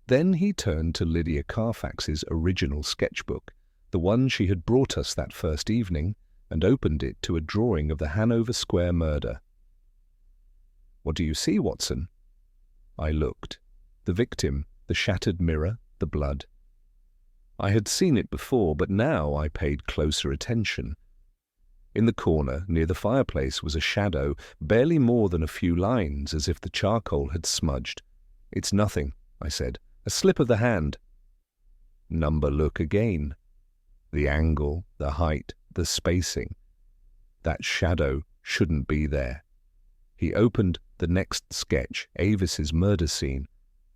Then he turned to Lydia Carfax's original sketchbook, the one she had brought us that first evening, and opened it to a drawing of the Hanover Square murder. "What do you see, Watson?" I looked. The victim, the shattered mirror, the blood. I had seen it before, but now I paid closer attention. In the corner, near the fireplace, was a shadow, barely more than a few lines, as if the charcoal had smudged. "It's nothing," I said. "A slip of the hand." Number look again. The angle, the height, the spacing. That shadow shouldn't be there. He opened the next sketch, Avis's murder scene.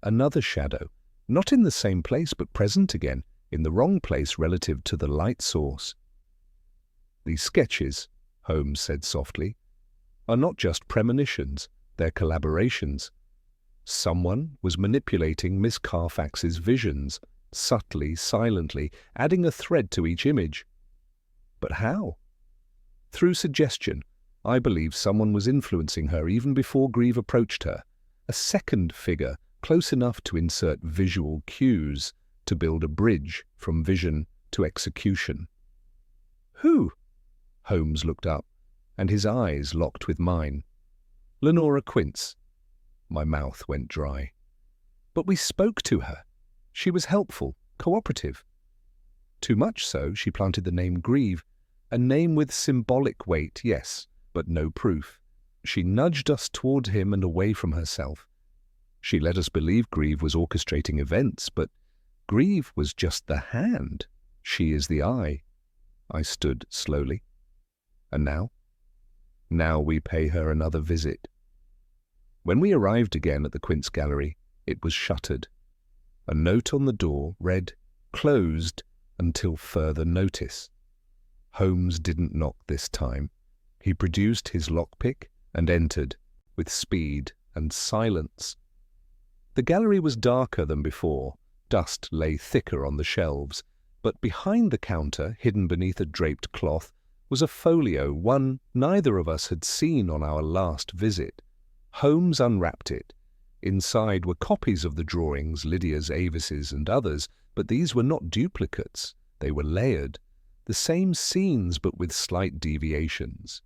Another shadow, not in the same place but present again, in the wrong place relative to the light source. "These sketches," Holmes said softly, "are not just premonitions, they're collaborations. Someone was manipulating Miss Carfax's visions, subtly, silently, adding a thread to each image. But how? Through suggestion. I believe someone was influencing her even before Grieve approached her. A second figure, close enough to insert visual cues, to build a bridge from vision to execution." "Who?" Holmes looked up, and his eyes locked with mine. "Lenora Quince." My mouth went dry. "But we spoke to her. She was helpful, cooperative." "Too much so, she planted the name Grieve. A name with symbolic weight, yes, but no proof. She nudged us toward him and away from herself. She let us believe Grieve was orchestrating events, but Grieve was just the hand. She is the eye." I stood slowly. "And now?" "Now we pay her another visit." When we arrived again at the Quince Gallery, it was shuttered. A note on the door read, "Closed until further notice." Holmes didn't knock this time. He produced his lockpick and entered, with speed and silence. The gallery was darker than before. Dust lay thicker on the shelves, but behind the counter, hidden beneath a draped cloth, was a folio, one neither of us had seen on our last visit. Holmes unwrapped it. Inside were copies of the drawings, Lydia's, Avis's, and others, but these were not duplicates. They were layered, the same scenes but with slight deviations.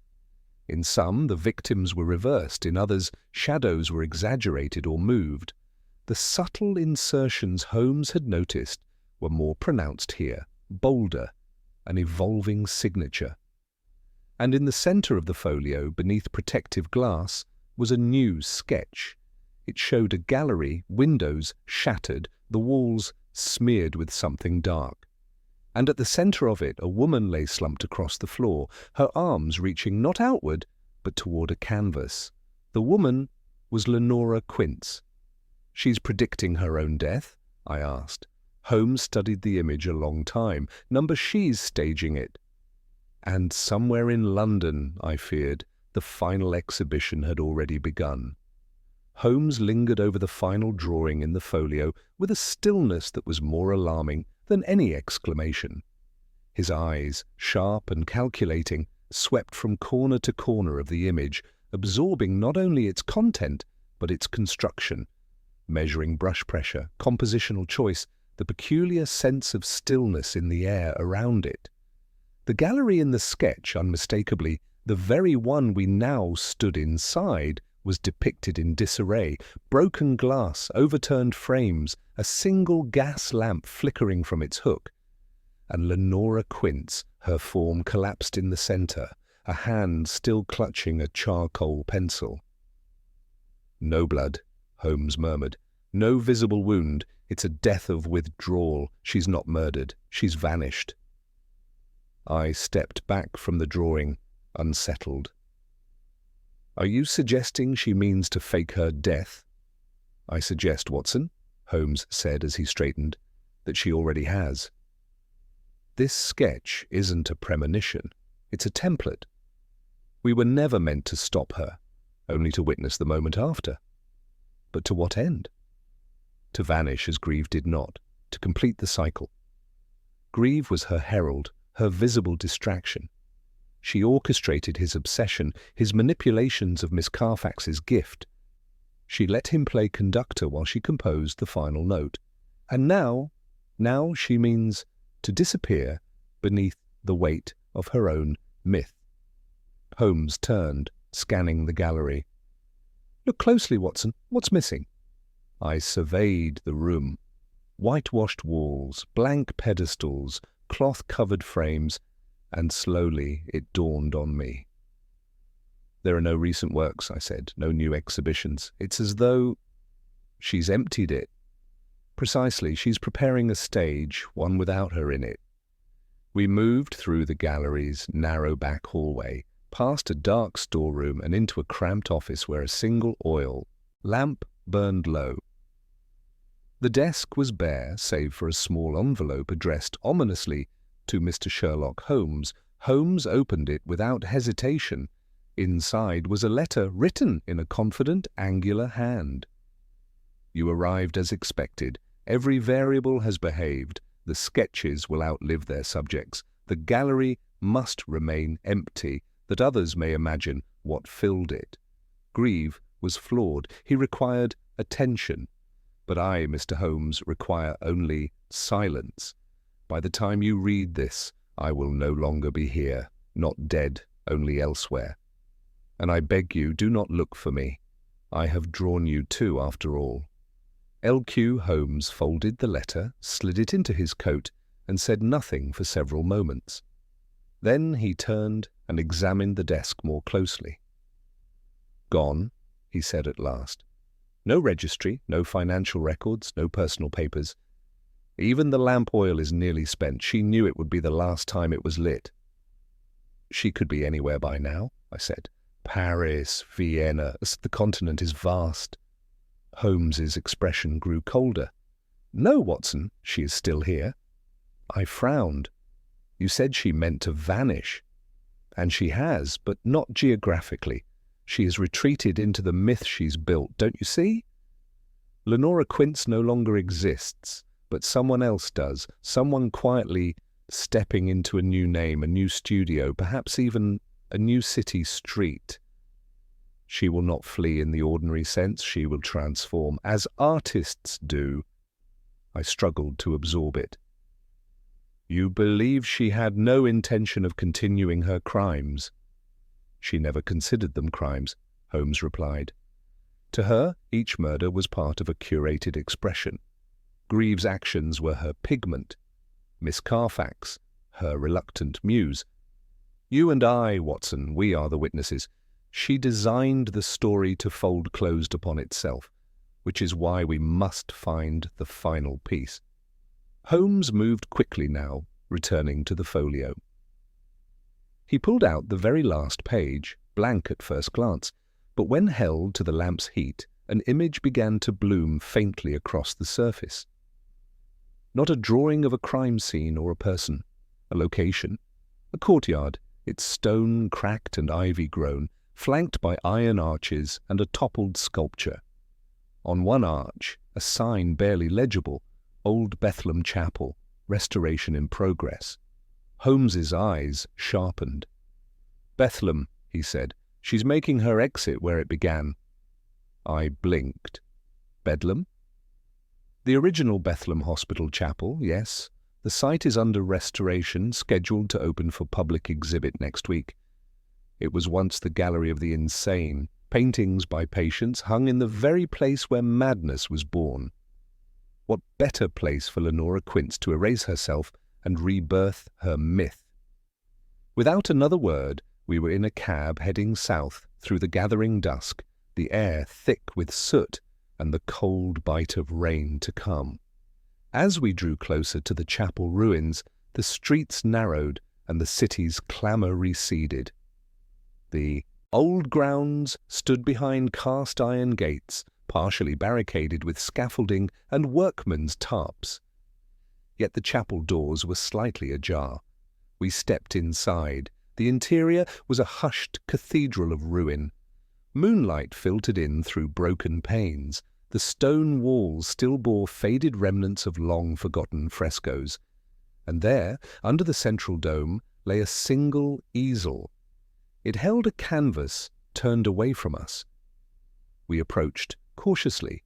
In some, the victims were reversed, in others, shadows were exaggerated or moved. The subtle insertions Holmes had noticed were more pronounced here, bolder, an evolving signature. And in the centre of the folio, beneath protective glass, was a new sketch. It showed a gallery, windows shattered, the walls smeared with something dark. And at the centre of it, a woman lay slumped across the floor, her arms reaching not outward, but toward a canvas. The woman was Lenora Quince. "She's predicting her own death?" I asked. Holmes studied the image a long time. "Number she's staging it." And somewhere in London, I feared, the final exhibition had already begun. Holmes lingered over the final drawing in the folio with a stillness that was more alarming than any exclamation. His eyes, sharp and calculating, swept from corner to corner of the image, absorbing not only its content, but its construction, measuring brush pressure, compositional choice, the peculiar sense of stillness in the air around it. The gallery in the sketch, unmistakably, the very one we now stood inside, was depicted in disarray, broken glass, overturned frames, a single gas lamp flickering from its hook. And Lenora Quince, her form collapsed in the centre, a hand still clutching a charcoal pencil. "No blood," Holmes murmured. "No visible wound. It's a death of withdrawal. She's not murdered. She's vanished." I stepped back from the drawing, unsettled. "Are you suggesting she means to fake her death?" "I suggest, Watson," Holmes said as he straightened, "that she already has. This sketch isn't a premonition. It's a template. We were never meant to stop her, only to witness the moment after. But to what end? To vanish as Grieve did not, to complete the cycle. Grieve was her herald, her visible distraction. She orchestrated his obsession, his manipulations of Miss Carfax's gift. She let him play conductor while she composed the final note. And now she means to disappear beneath the weight of her own myth." Holmes turned, scanning the gallery. "Look closely, Watson. What's missing?" I surveyed the room. Whitewashed walls, blank pedestals, cloth-covered frames, and slowly it dawned on me. "There are no recent works," I said, "no new exhibitions. It's as though she's emptied it." "Precisely, she's preparing a stage, one without her in it." We moved through the gallery's narrow back hallway, past a dark storeroom and into a cramped office where a single oil lamp burned low. The desk was bare, save for a small envelope addressed ominously to Mr. Sherlock Holmes. Holmes opened it without hesitation. Inside was a letter written in a confident, angular hand. "You arrived as expected. Every variable has behaved. The sketches will outlive their subjects. The gallery must remain empty, that others may imagine what filled it. Grieve was flawed. He required attention. But I, Mr. Holmes, require only silence. By the time you read this, I will no longer be here, not dead, only elsewhere. And I beg you, do not look for me. I have drawn you too, after all." L.Q. Holmes folded the letter, slid it into his coat, and said nothing for several moments. Then he turned and examined the desk more closely. "Gone," he said at last. "No registry, no financial records, no personal papers. Even the lamp oil is nearly spent. She knew it would be the last time it was lit." "She could be anywhere by now," I said. "Paris, Vienna, the continent is vast." Holmes's expression grew colder. "No, Watson, she is still here." I frowned. "You said she meant to vanish." And she has, but not geographically. She has retreated into the myth she's built, don't you see? Lenora Quince no longer exists, but someone else does, someone quietly stepping into a new name, a new studio, perhaps even a new city street. She will not flee in the ordinary sense, she will transform, as artists do. I struggled to absorb it. You believe she had no intention of continuing her crimes? She never considered them crimes, Holmes replied. To her, each murder was part of a curated expression. Greaves' actions were her pigment, Miss Carfax, her reluctant muse. You and I, Watson, we are the witnesses. She designed the story to fold closed upon itself, which is why we must find the final piece. Holmes moved quickly now, returning to the folio. He pulled out the very last page, blank at first glance, but when held to the lamp's heat, an image began to bloom faintly across the surface. Not a drawing of a crime scene or a person, a location, a courtyard, its stone cracked and ivy-grown, flanked by iron arches and a toppled sculpture. On one arch, a sign barely legible, Old Bethlehem Chapel, restoration in progress. Holmes's eyes sharpened. Bethlehem, he said. She's making her exit where it began. I blinked. Bedlam? The original Bethlehem Hospital Chapel, yes. The site is under restoration, scheduled to open for public exhibit next week. It was once the Gallery of the Insane, paintings by patients hung in the very place where madness was born. What better place for Lenora Quince to erase herself and rebirth her myth? Without another word, we were in a cab heading south through the gathering dusk, the air thick with soot and the cold bite of rain to come. As we drew closer to the chapel ruins, the streets narrowed and the city's clamour receded. The old grounds stood behind cast-iron gates, partially barricaded with scaffolding and workmen's tarps. Yet the chapel doors were slightly ajar. We stepped inside. The interior was a hushed cathedral of ruin. Moonlight filtered in through broken panes. The stone walls still bore faded remnants of long-forgotten frescoes. And there, under the central dome, lay a single easel. It held a canvas turned away from us. We approached cautiously.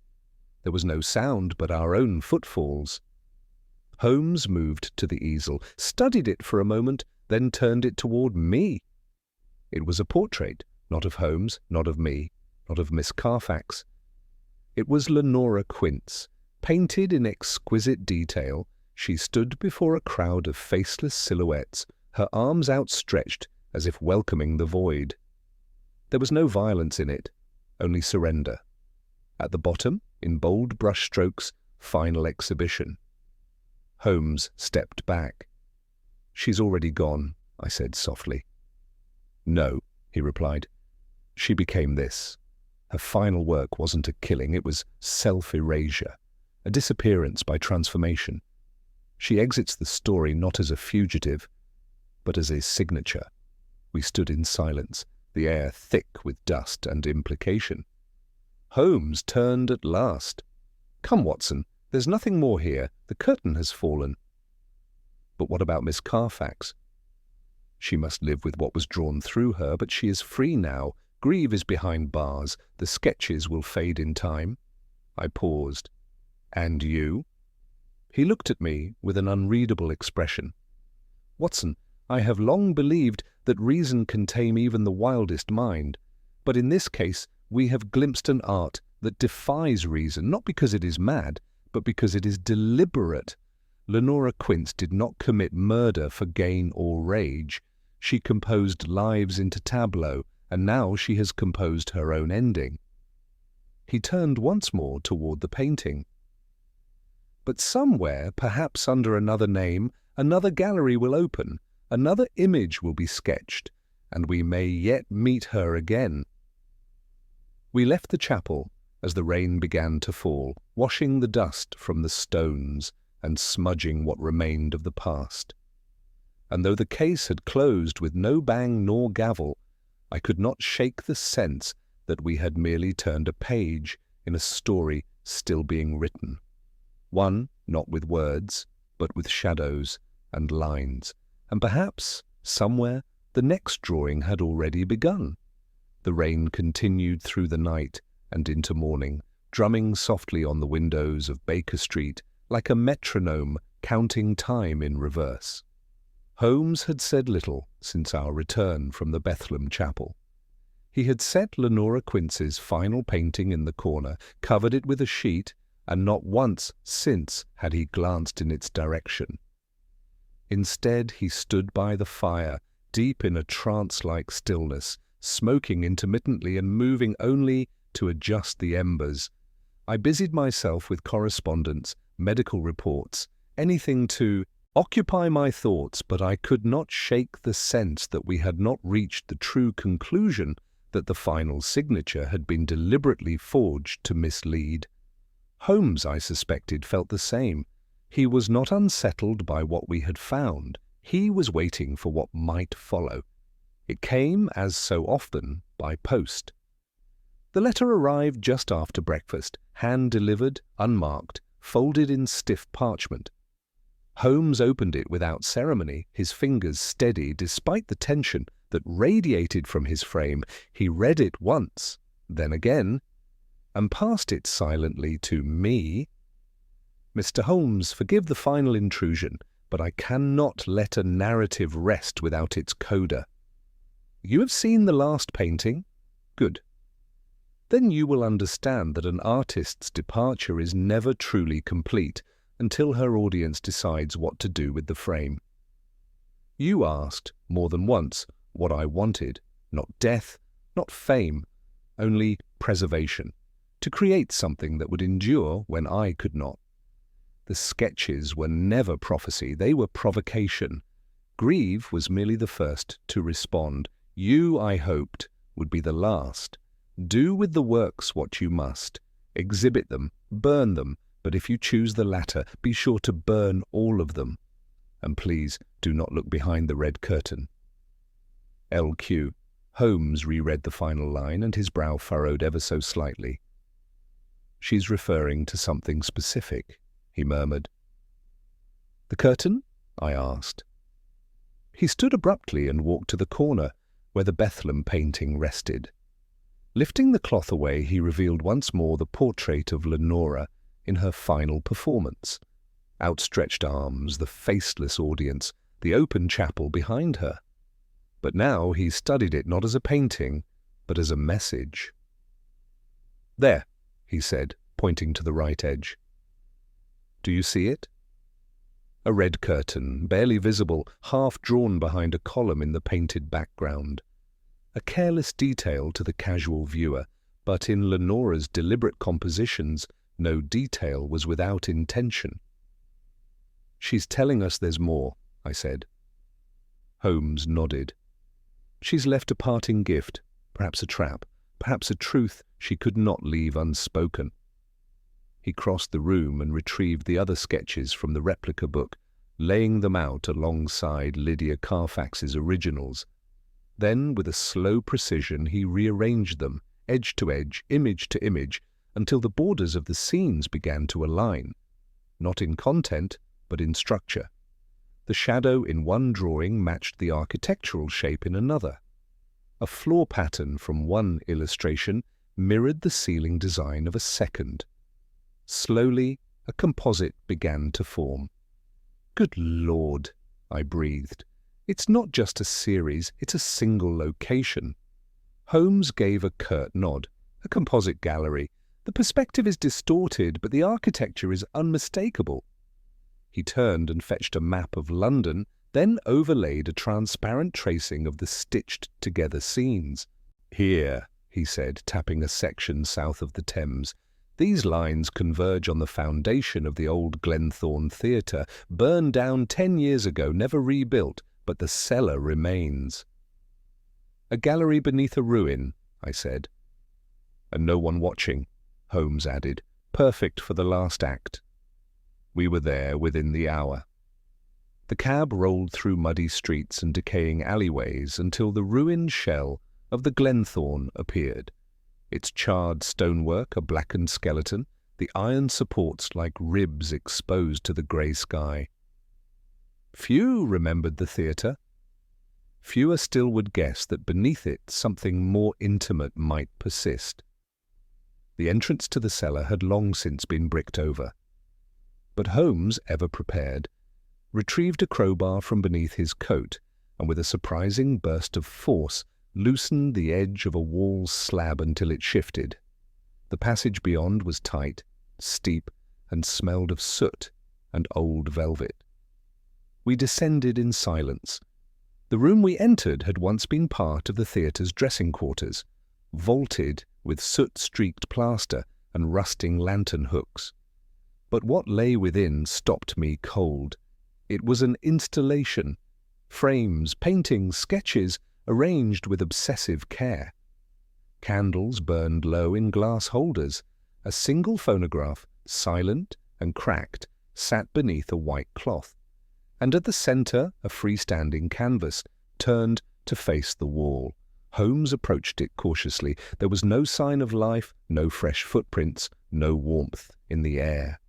There was no sound but our own footfalls. Holmes moved to the easel, studied it for a moment, then turned it toward me. It was a portrait, not of Holmes, not of me, not of Miss Carfax. It was Lenora Quince. Painted in exquisite detail, she stood before a crowd of faceless silhouettes, her arms outstretched as if welcoming the void. There was no violence in it, only surrender. At the bottom, in bold brushstrokes, final exhibition. Holmes stepped back. She's already gone, I said softly. No, he replied. She became this. Her final work wasn't a killing, it was self-erasure, a disappearance by transformation. She exits the story not as a fugitive, but as a signature. We stood in silence, the air thick with dust and implication. Holmes turned at last. Come, Watson, there's nothing more here. The curtain has fallen. But what about Miss Carfax? She must live with what was drawn through her, but she is free now. Grieve is behind bars. The sketches will fade in time. I paused. And you? He looked at me with an unreadable expression. Watson, I have long believed that reason can tame even the wildest mind. But in this case, we have glimpsed an art that defies reason, not because it is mad, but because it is deliberate. Lenora Quince did not commit murder for gain or rage. She composed lives into tableau, and now she has composed her own ending. He turned once more toward the painting. But somewhere, perhaps under another name, another gallery will open, another image will be sketched, and we may yet meet her again. We left the chapel as the rain began to fall, washing the dust from the stones and smudging what remained of the past. and though the case had closed with no bang nor gavel, I could not shake the sense that we had merely turned a page in a story still being written. One not with words, but with shadows and lines, and perhaps, somewhere, the next drawing had already begun. The rain continued through the night and into morning, drumming softly on the windows of Baker Street like a metronome counting time in reverse. Holmes had said little since our return from the Bethlehem Chapel. He had set Leonora Quince's final painting in the corner, covered it with a sheet, and not once since had he glanced in its direction. Instead, he stood by the fire, deep in a trance-like stillness, smoking intermittently and moving only to adjust the embers. I busied myself with correspondence, medical reports, anything to occupy my thoughts, but I could not shake the sense that we had not reached the true conclusion that the final signature had been deliberately forged to mislead. Holmes, I suspected, felt the same. He was not unsettled by what we had found. He was waiting for what might follow. It came, as so often, by post. The letter arrived just after breakfast, hand-delivered, unmarked, folded in stiff parchment. Holmes opened it without ceremony, his fingers steady despite the tension that radiated from his frame. He read it once, then again, and passed it silently to me. "Mr. Holmes, forgive the final intrusion, but I cannot let a narrative rest without its coda. You have seen the last painting? Good. Then you will understand that an artist's departure is never truly complete until her audience decides what to do with the frame. You asked, more than once, what I wanted, not death, not fame, only preservation, to create something that would endure when I could not. The sketches were never prophecy, they were provocation. Grieve was merely the first to respond. You, I hoped, would be the last. Do with the works what you must. Exhibit them, burn them, but if you choose the latter, be sure to burn all of them. And please do not look behind the red curtain." LQ. Holmes reread the final line, and his brow furrowed ever so slightly. "She's referring to something specific," he murmured. "The curtain?" I asked. He stood abruptly and walked to the corner where the Bethlehem painting rested. Lifting the cloth away, he revealed once more the portrait of Leonora in her final performance. Outstretched arms, the faceless audience, the open chapel behind her. But now he studied it not as a painting, but as a message. "There," he said, pointing to the right edge. "Do you see it?" A red curtain, barely visible, half drawn behind a column in the painted background. A careless detail to the casual viewer, but in Leonora's deliberate compositions, no detail was without intention. "She's telling us there's more," I said. Holmes nodded. "She's left a parting gift, perhaps a trap, perhaps a truth she could not leave unspoken." He crossed the room and retrieved the other sketches from the replica book, laying them out alongside Lydia Carfax's originals. Then, with a slow precision, he rearranged them, edge to edge, image to image, until the borders of the scenes began to align, not in content, but in structure. The shadow in one drawing matched the architectural shape in another. A floor pattern from one illustration mirrored the ceiling design of a second. Slowly, a composite began to form. "Good Lord," I breathed. "It's not just a series, it's a single location." Holmes gave a curt nod. "A composite gallery. The perspective is distorted, but the architecture is unmistakable." He turned and fetched a map of London, then overlaid a transparent tracing of the stitched-together scenes. "Here," he said, tapping a section south of the Thames. "These lines converge on the foundation of the old Glenthorne Theatre, burned down 10 years ago, never rebuilt, but the cellar remains." "A gallery beneath a ruin," I said. "And no one watching," Holmes added. "Perfect for the last act." We were there within the hour. The cab rolled through muddy streets and decaying alleyways until the ruined shell of the Glenthorne appeared. Its charred stonework a blackened skeleton, the iron supports like ribs exposed to the grey sky. Few remembered the theatre. Fewer still would guess that beneath it something more intimate might persist. The entrance to the cellar had long since been bricked over. But Holmes, ever prepared, retrieved a crowbar from beneath his coat and with a surprising burst of force loosened the edge of a wall slab until it shifted. The passage beyond was tight, steep, and smelled of soot and old velvet. We descended in silence. The room we entered had once been part of the theatre's dressing quarters, vaulted with soot-streaked plaster and rusting lantern hooks. But what lay within stopped me cold. It was an installation, frames, paintings, sketches, arranged with obsessive care. Candles burned low in glass holders. A single phonograph, silent and cracked, sat beneath a white cloth. And at the centre, a freestanding canvas, turned to face the wall. Holmes approached it cautiously. There was no sign of life, no fresh footprints, no warmth in the air.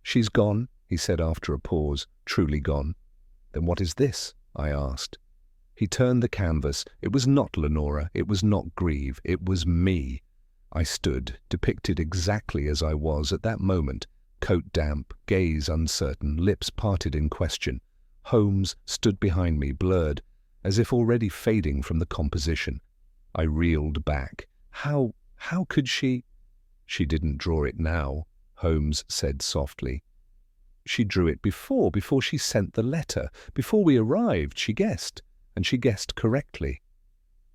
"She's gone," he said after a pause. "Truly gone." "Then what is this?" I asked. He turned the canvas. It was not Lenora, it was not Grieve, it was me. I stood, depicted exactly as I was at that moment, coat damp, gaze uncertain, lips parted in question. Holmes stood behind me, blurred, as if already fading from the composition. I reeled back. How could she? "She didn't draw it now," Holmes said softly. "She drew it before she sent the letter. Before we arrived, she guessed, and she guessed correctly."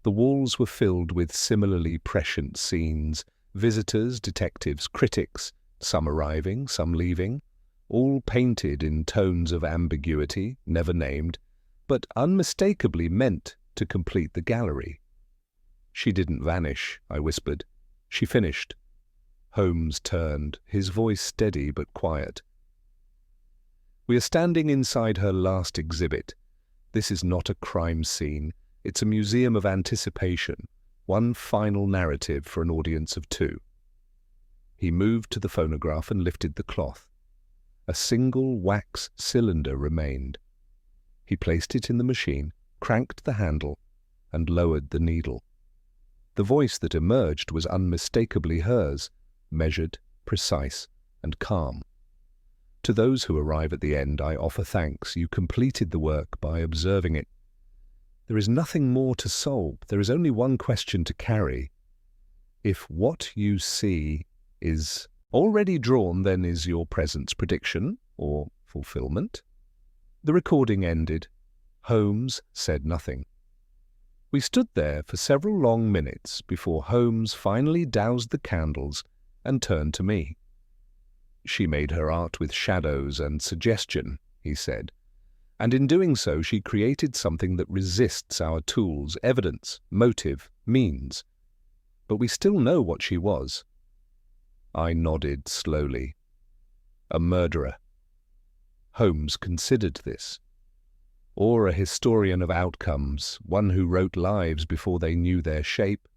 The walls were filled with similarly prescient scenes, visitors, detectives, critics, some arriving, some leaving, all painted in tones of ambiguity, never named, but unmistakably meant to complete the gallery. "She didn't vanish," I whispered. "She finished." Holmes turned, his voice steady but quiet. "We are standing inside her last exhibit. This is not a crime scene. It's a museum of anticipation, one final narrative for an audience of two." He moved to the phonograph and lifted the cloth. A single wax cylinder remained. He placed it in the machine, cranked the handle, and lowered the needle. The voice that emerged was unmistakably hers, measured, precise, and calm. "To those who arrive at the end, I offer thanks. You completed the work by observing it. There is nothing more to solve. There is only one question to carry. If what you see is already drawn, then is your presence prediction or fulfillment?" The recording ended. Holmes said nothing. We stood there for several long minutes before Holmes finally doused the candles and turned to me. "She made her art with shadows and suggestion," he said, "and in doing so she created something that resists our tools, evidence, motive, means. But we still know what she was." I nodded slowly. "A murderer." Holmes considered this. "Or a historian of outcomes, one who wrote lives before they knew their shape."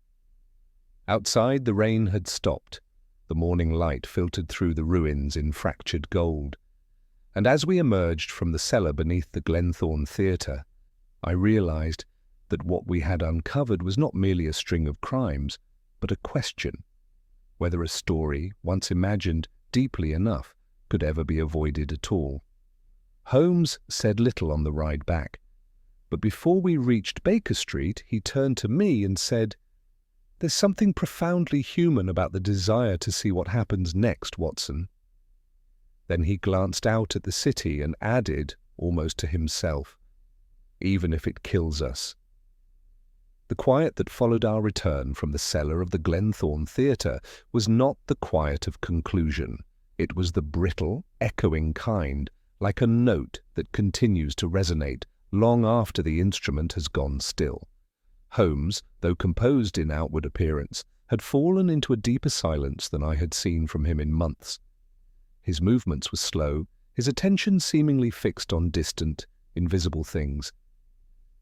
Outside, the rain had stopped. The morning light filtered through the ruins in fractured gold. And as we emerged from the cellar beneath the Glenthorne Theatre, I realized that what we had uncovered was not merely a string of crimes, but a question, whether a story, once imagined deeply enough, could ever be avoided at all. Holmes said little on the ride back, but before we reached Baker Street, he turned to me and said, "There's something profoundly human about the desire to see what happens next, Watson." Then he glanced out at the city and added, almost to himself, "Even if it kills us." The quiet that followed our return from the cellar of the Glenthorne Theatre was not the quiet of conclusion. It was the brittle, echoing kind, like a note that continues to resonate long after the instrument has gone still. Holmes, though composed in outward appearance, had fallen into a deeper silence than I had seen from him in months. His movements were slow, his attention seemingly fixed on distant, invisible things.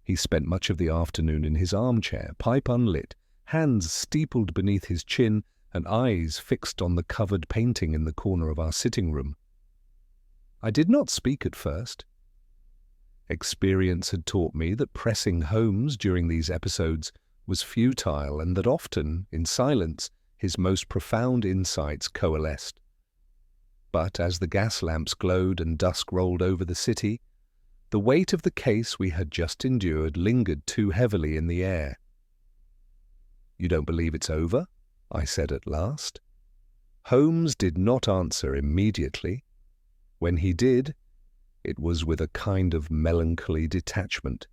He spent much of the afternoon in his armchair, pipe unlit, hands steepled beneath his chin, and eyes fixed on the covered painting in the corner of our sitting room. I did not speak at first. Experience had taught me that pressing Holmes during these episodes was futile, and that often, in silence, his most profound insights coalesced. But as the gas lamps glowed and dusk rolled over the city, the weight of the case we had just endured lingered too heavily in the air. "You don't believe it's over?" I said at last. Holmes did not answer immediately. When he did, it was with a kind of melancholy detachment.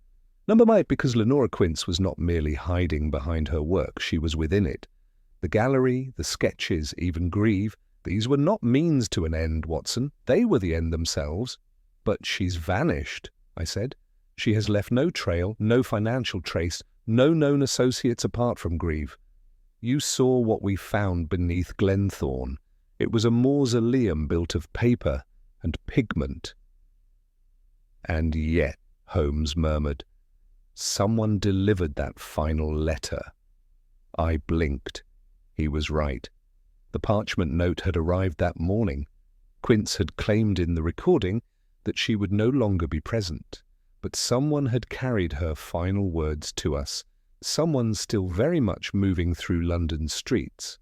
Number might because Lenora Quince was not merely hiding behind her work, she was within it. The gallery, the sketches, even Grieve, these were not means to an end, Watson. They were the end themselves. "But she's vanished," I said. "She has left no trail, no financial trace, no known associates apart from Grieve. You saw what we found beneath Glenthorne. It was a mausoleum built of paper and pigment." "And yet," Holmes murmured, "someone delivered that final letter." I blinked. He was right. The parchment note had arrived that morning. Quince had claimed in the recording that she would no longer be present, but someone had carried her final words to us, someone still very much moving through London streets.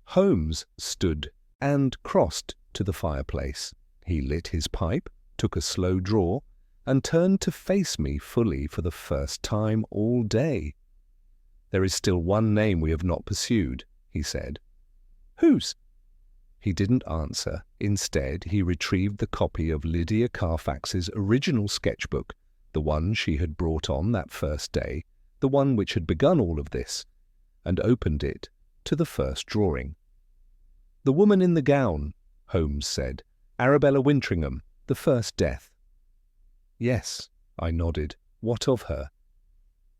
Holmes stood and crossed to the fireplace. He lit his pipe, took a slow draw, and turned to face me fully for the first time all day. "There is still one name we have not pursued," he said. "Whose?" He didn't answer. Instead, he retrieved the copy of Lydia Carfax's original sketchbook, the one she had brought on that first day, the one which had begun all of this, and opened it to the first drawing. "The woman in the gown," Holmes said. "Arabella Wintringham, the first death." "Yes," I nodded. "What of her?"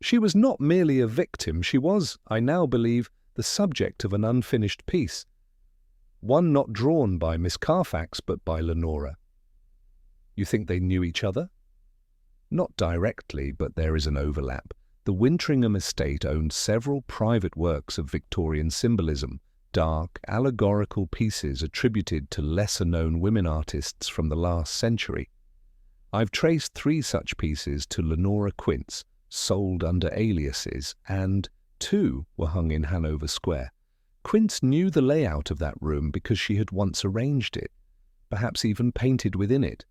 "She was not merely a victim. She was, I now believe, the subject of an unfinished piece. One not drawn by Miss Carfax, but by Lenora." "You think they knew each other?" "Not directly, but there is an overlap. The Wintringham estate owned several private works of Victorian symbolism, dark, allegorical pieces attributed to lesser-known women artists from the last century. I've traced 3 such pieces to Lenora Quince, sold under aliases, and 2 were hung in Hanover Square. Quince knew the layout of that room because she had once arranged it, perhaps even painted within it.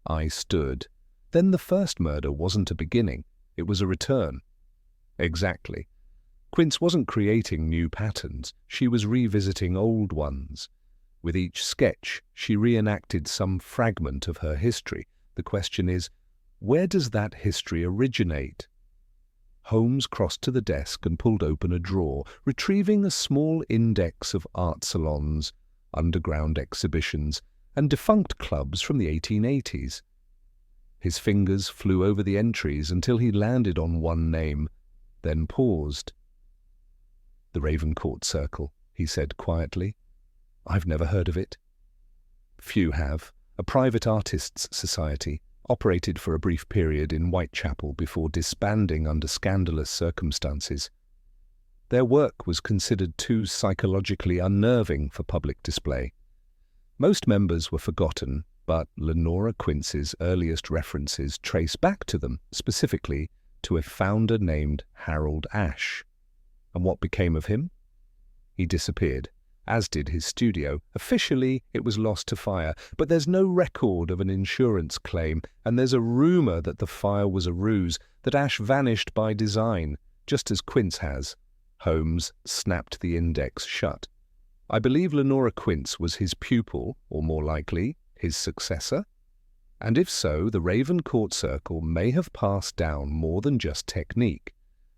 I stood. Then the first murder wasn't a beginning, it was a return. Exactly. Quince wasn't creating new patterns, she was revisiting old ones. With each sketch, she reenacted some fragment of her history. The question is, where does that history originate? Holmes crossed to the desk and pulled open a drawer, retrieving a small index of art salons, underground exhibitions, and defunct clubs from the 1880s. His fingers flew over the entries until he landed on one name, then paused. "The Ravencourt Circle," he said quietly. "I've never heard of it." "Few have. A private artists' society, operated for a brief period in Whitechapel before disbanding under scandalous circumstances. Their work was considered too psychologically unnerving for public display. Most members were forgotten, but Lenora Quince's earliest references trace back to them, specifically to a founder named Harold Ashe. And what became of him? He disappeared, as did his studio. Officially, it was lost to fire, but there's no record of an insurance claim, and there's a rumor that the fire was a ruse, that Ashe vanished by design, just as Quince has. Holmes snapped the index shut. I believe Lenora Quince was his pupil, or more likely, his successor. And if so, the Ravencourt Circle may have passed down more than just technique.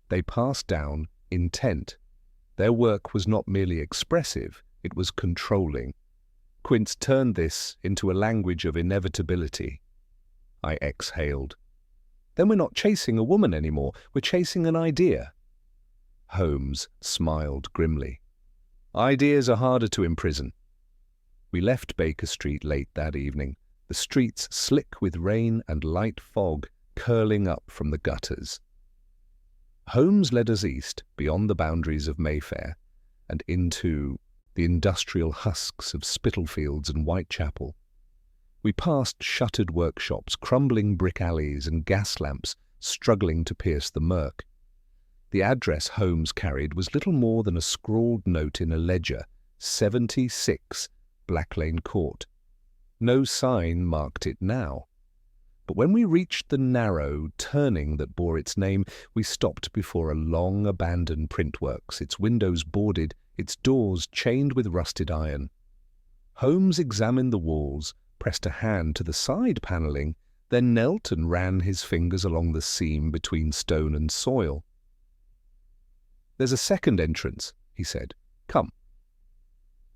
They passed down intent. Their work was not merely expressive, it was controlling. Quince turned this into a language of inevitability. I exhaled. Then we're not chasing a woman anymore, we're chasing an idea. Holmes smiled grimly. Ideas are harder to imprison. We left Baker Street late that evening, the streets slick with rain and light fog curling up from the gutters. Holmes led us east, beyond the boundaries of Mayfair, and into the industrial husks of Spitalfields and Whitechapel. We passed shuttered workshops, crumbling brick alleys, and gas lamps struggling to pierce the murk. The address Holmes carried was little more than a scrawled note in a ledger, 76 Black Lane Court. No sign marked it now. But when we reached the narrow turning that bore its name, we stopped before a long abandoned printworks, its windows boarded, its doors chained with rusted iron. Holmes examined the walls, pressed a hand to the side panelling, then knelt and ran his fingers along the seam between stone and soil. "There's a second entrance," he said. "Come."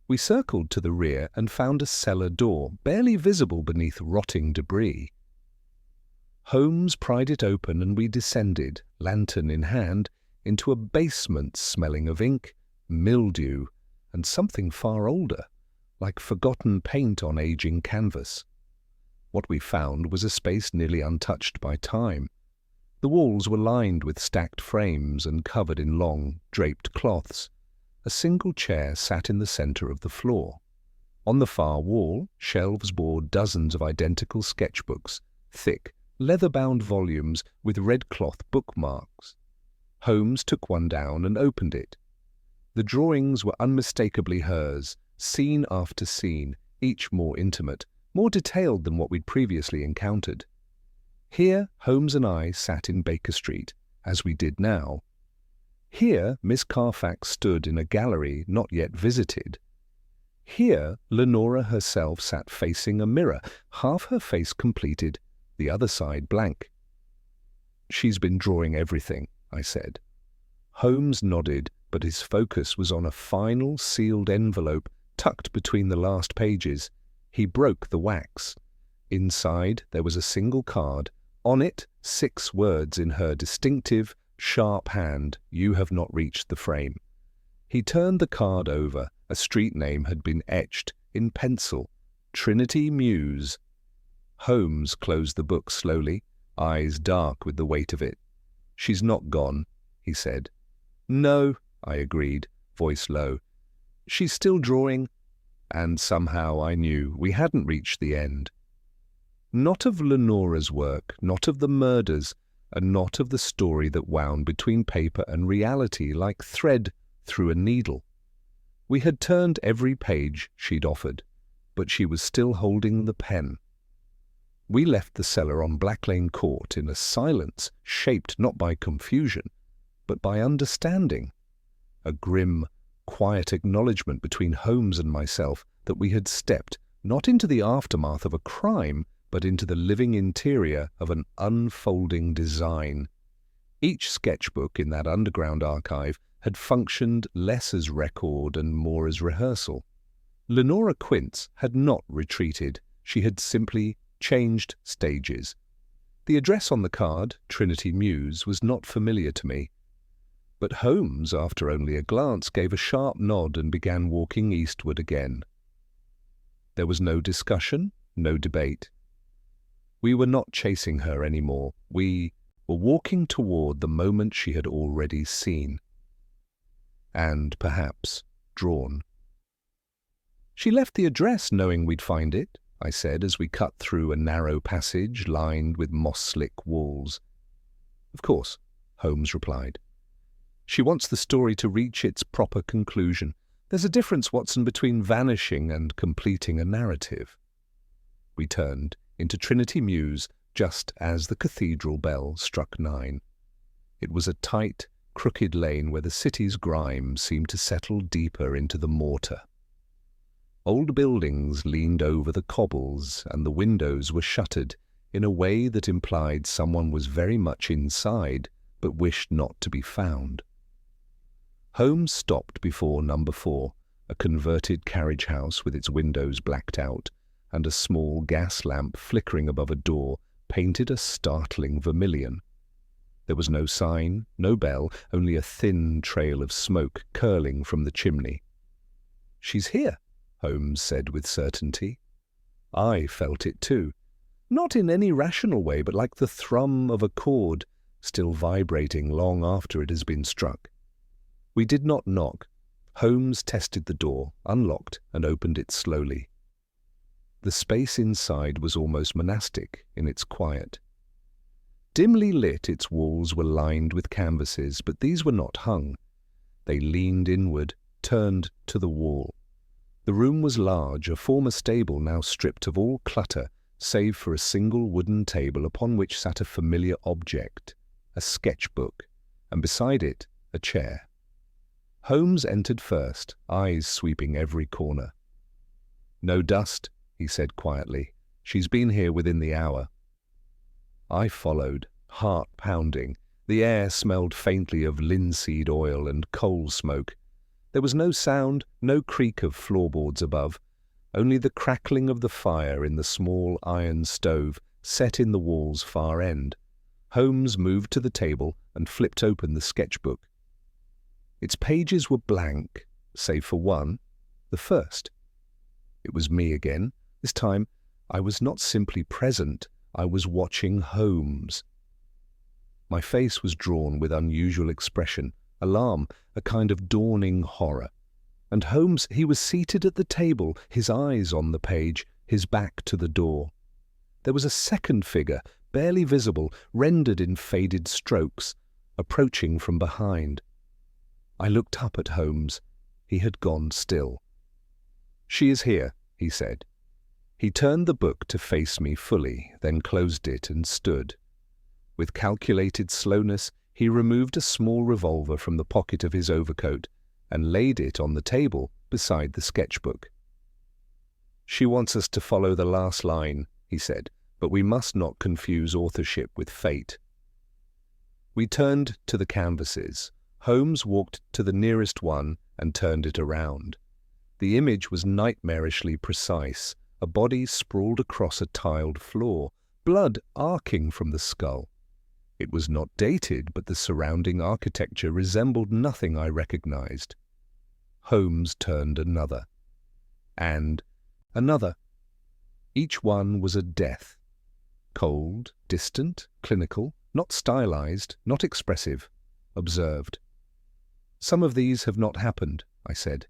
We circled to the rear and found a cellar door, barely visible beneath rotting debris. Holmes pried it open and we descended, lantern in hand, into a basement smelling of ink, mildew, and something far older, like forgotten paint on aging canvas. What we found was a space nearly untouched by time. The walls were lined with stacked frames and covered in long, draped cloths. A single chair sat in the center of the floor. On the far wall, shelves bore dozens of identical sketchbooks, thick, leather-bound volumes with red cloth bookmarks. Holmes took one down and opened it. The drawings were unmistakably hers, scene after scene, each more intimate, more detailed than what we'd previously encountered. Here Holmes and I sat in Baker Street, as we did now. Here Miss Carfax stood in a gallery not yet visited. Here Lenora herself sat facing a mirror, half her face completed, the other side blank. "She's been drawing everything," I said. Holmes nodded, but his focus was on a final sealed envelope tucked between the last pages. He broke the wax. Inside there was a single card. On it, 6 words in her distinctive, sharp hand, "You have not reached the frame." He turned the card over. A street name had been etched in pencil, Trinity Mews. Holmes closed the book slowly, eyes dark with the weight of it. "She's not gone," he said. "No," I agreed, voice low. "She's still drawing." And somehow I knew we hadn't reached the end. Not of Lenora's work, not of the murders, and not of the story that wound between paper and reality like thread through a needle. We had turned every page she'd offered, but she was still holding the pen. We left the cellar on Black Lane Court in a silence shaped not by confusion, but by understanding. A grim, quiet acknowledgement between Holmes and myself that we had stepped not into the aftermath of a crime, but into the living interior of an unfolding design. Each sketchbook in that underground archive had functioned less as record and more as rehearsal. Lenora Quince had not retreated. She had simply changed stages. The address on the card, Trinity Mews, was not familiar to me. But Holmes, after only a glance, gave a sharp nod and began walking eastward again. There was no discussion, no debate. We were not chasing her anymore. We were walking toward the moment she had already seen. And, perhaps, drawn. "She left the address knowing we'd find it," I said as we cut through a narrow passage lined with moss-slick walls. "Of course," Holmes replied. "She wants the story to reach its proper conclusion. There's a difference, Watson, between vanishing and completing a narrative." We turned into Trinity Mews just as the cathedral bell struck 9. It was a tight, crooked lane where the city's grime seemed to settle deeper into the mortar. Old buildings leaned over the cobbles, and the windows were shuttered in a way that implied someone was very much inside but wished not to be found. Holmes stopped before number 4, a converted carriage house with its windows blacked out, and a small gas lamp flickering above a door painted a startling vermilion. There was no sign, no bell, only a thin trail of smoke curling from the chimney. "She's here," Holmes said with certainty. I felt it too. Not in any rational way, but like the thrum of a chord, still vibrating long after it has been struck. We did not knock. Holmes tested the door, unlocked, and opened it slowly. The space inside was almost monastic in its quiet. Dimly lit, its walls were lined with canvases, but these were not hung. They leaned inward, turned to the wall. The room was large, a former stable now stripped of all clutter, save for a single wooden table upon which sat a familiar object, a sketchbook, and beside it, a chair. Holmes entered first, eyes sweeping every corner. "No dust," he said quietly. "She's been here within the hour." I followed, heart pounding. The air smelled faintly of linseed oil and coal smoke. There was no sound, no creak of floorboards above, only the crackling of the fire in the small iron stove set in the wall's far end. Holmes moved to the table and flipped open the sketchbook. Its pages were blank, save for one, the first. It was me again. This time, I was not simply present, I was watching Holmes. My face was drawn with unusual expression, alarm, a kind of dawning horror. And Holmes, he was seated at the table, his eyes on the page, his back to the door. There was a second figure, barely visible, rendered in faded strokes, approaching from behind. I looked up at Holmes. He had gone still. "She is here," he said. He turned the book to face me fully, then closed it and stood. With calculated slowness, he removed a small revolver from the pocket of his overcoat and laid it on the table beside the sketchbook. "She wants us to follow the last line," he said, "but we must not confuse authorship with fate." We turned to the canvases. Holmes walked to the nearest one and turned it around. The image was nightmarishly precise, a body sprawled across a tiled floor, blood arcing from the skull. It was not dated, but the surrounding architecture resembled nothing I recognized. Holmes turned another. And another. Each one was a death. Cold, distant, clinical, not stylized, not expressive, observed. "Some of these have not happened," I said.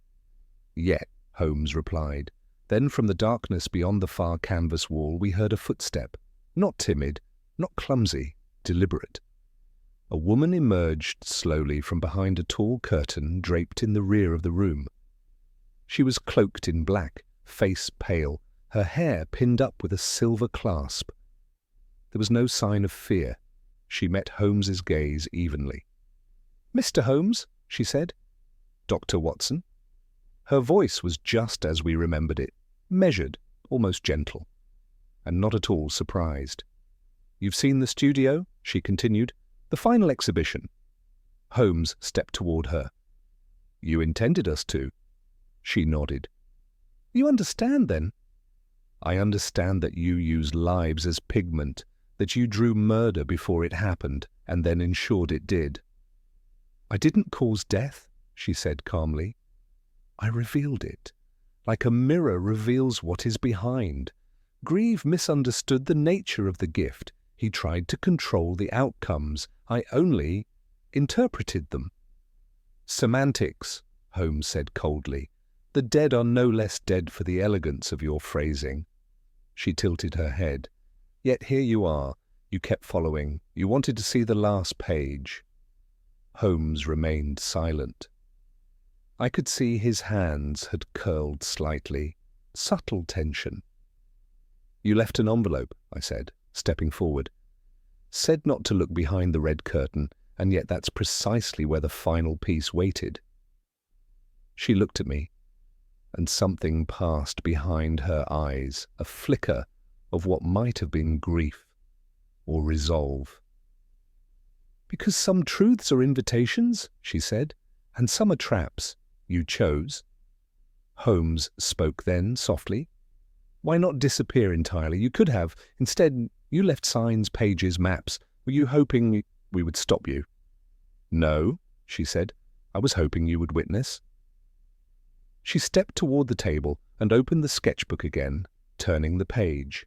"Yet," Holmes replied. Then from the darkness beyond the far canvas wall we heard a footstep, not timid, not clumsy, deliberate. A woman emerged slowly from behind a tall curtain draped in the rear of the room. She was cloaked in black, face pale, her hair pinned up with a silver clasp. There was no sign of fear. She met Holmes's gaze evenly. "Mr. Holmes," she said. "Dr. Watson." Her voice was just as we remembered it, measured, almost gentle, and not at all surprised. "You've seen the studio?" she continued. "The final exhibition." Holmes stepped toward her. "You intended us to." She nodded. "You understand, then?" "I understand that you used lives as pigment, that you drew murder before it happened, and then ensured it did." "I didn't cause death," she said calmly. "I revealed it, like a mirror reveals what is behind. Grieve misunderstood the nature of the gift. He tried to control the outcomes. I only interpreted them." "Semantics," Holmes said coldly. "The dead are no less dead for the elegance of your phrasing." She tilted her head. "Yet here you are. You kept following. You wanted to see the last page." Holmes remained silent. I could see his hands had curled slightly, subtle tension. "You left an envelope," I said, stepping forward. "Said not to look behind the red curtain, and yet that's precisely where the final piece waited." She looked at me, and something passed behind her eyes, a flicker of what might have been grief or resolve. "Because some truths are invitations," she said, "and some are traps. You chose." Holmes spoke then, softly. "Why not disappear entirely? You could have. Instead, you left signs, pages, maps. Were you hoping we would stop you?" "No," she said. "I was hoping you would witness." She stepped toward the table and opened the sketchbook again, turning the page.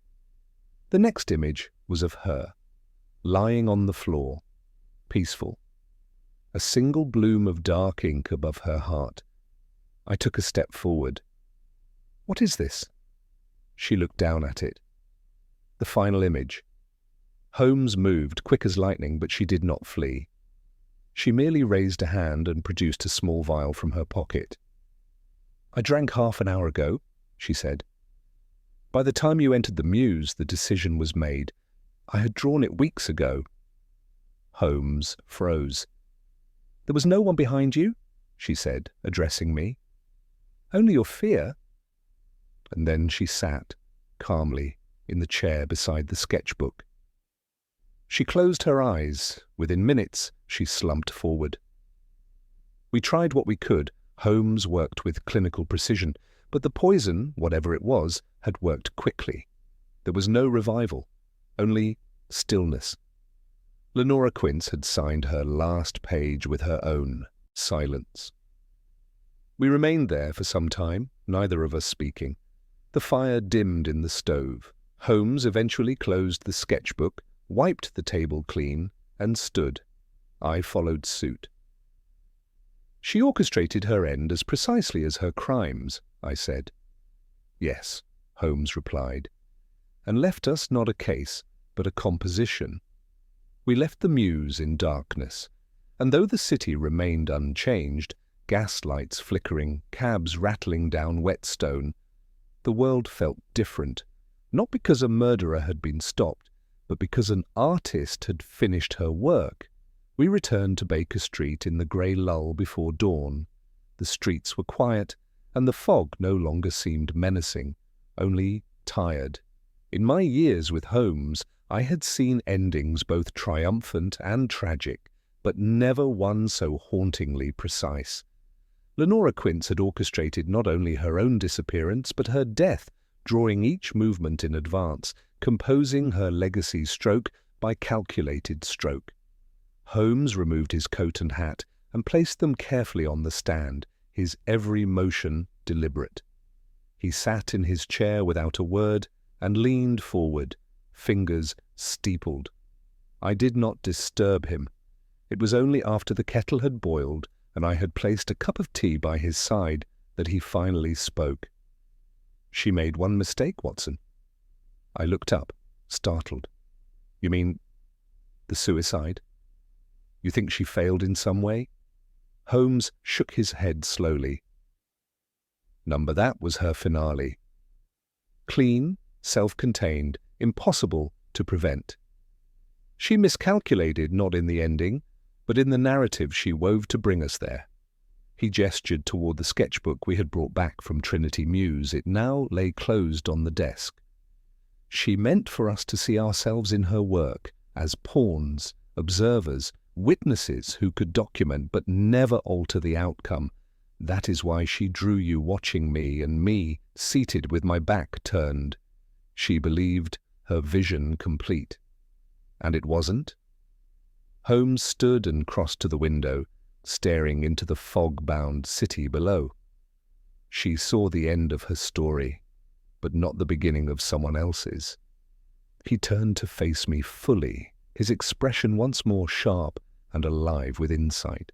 The next image was of her, lying on the floor, peaceful. A single bloom of dark ink above her heart. I took a step forward. "What is this?" She looked down at it. The final image. Holmes moved, quick as lightning, but she did not flee. She merely raised a hand and produced a small vial from her pocket. "I drank half an hour ago," she said. "By the time you entered the mews, the decision was made. I had drawn it weeks ago." Holmes froze. "There was no one behind you?" she said, addressing me. "Only your fear." And then she sat, calmly, in the chair beside the sketchbook. She closed her eyes. Within minutes, she slumped forward. We tried what we could. Holmes worked with clinical precision, but the poison, whatever it was, had worked quickly. There was no revival, only stillness. Lenora Quince had signed her last page with her own silence. We remained there for some time, neither of us speaking. The fire dimmed in the stove. Holmes eventually closed the sketchbook, wiped the table clean, and stood. I followed suit. "She orchestrated her end as precisely as her crimes," I said. "Yes," Holmes replied, "and left us not a case, but a composition. We left the mews in darkness, and though the city remained unchanged, gas lights flickering, cabs rattling down Whetstone, the world felt different, not because a murderer had been stopped, but because an artist had finished her work. We returned to Baker Street in the grey lull before dawn. The streets were quiet, and the fog no longer seemed menacing, only tired. In my years with Holmes, I had seen endings both triumphant and tragic, but never one so hauntingly precise. Lenora Quince had orchestrated not only her own disappearance, but her death, drawing each movement in advance, composing her legacy stroke by calculated stroke. Holmes removed his coat and hat and placed them carefully on the stand, his every motion deliberate. He sat in his chair without a word and leaned forward, fingers steepled. I did not disturb him. It was only after the kettle had boiled and I had placed a cup of tea by his side that he finally spoke. "She made one mistake, Watson." I looked up, startled. "You mean the suicide? You think she failed in some way?" Holmes shook his head slowly. "Number that was her finale. Clean, self-contained, impossible to prevent. She miscalculated not in the ending, but in the narrative she wove to bring us there." He gestured toward the sketchbook we had brought back from Trinity Mews. It now lay closed on the desk. "She meant for us to see ourselves in her work, as pawns, observers, witnesses who could document but never alter the outcome. That is why she drew you watching me and me seated with my back turned. She believed her vision complete. And it wasn't?" Holmes stood and crossed to the window, staring into the fog-bound city below. "She saw the end of her story, but not the beginning of someone else's." He turned to face me fully, his expression once more sharp and alive with insight.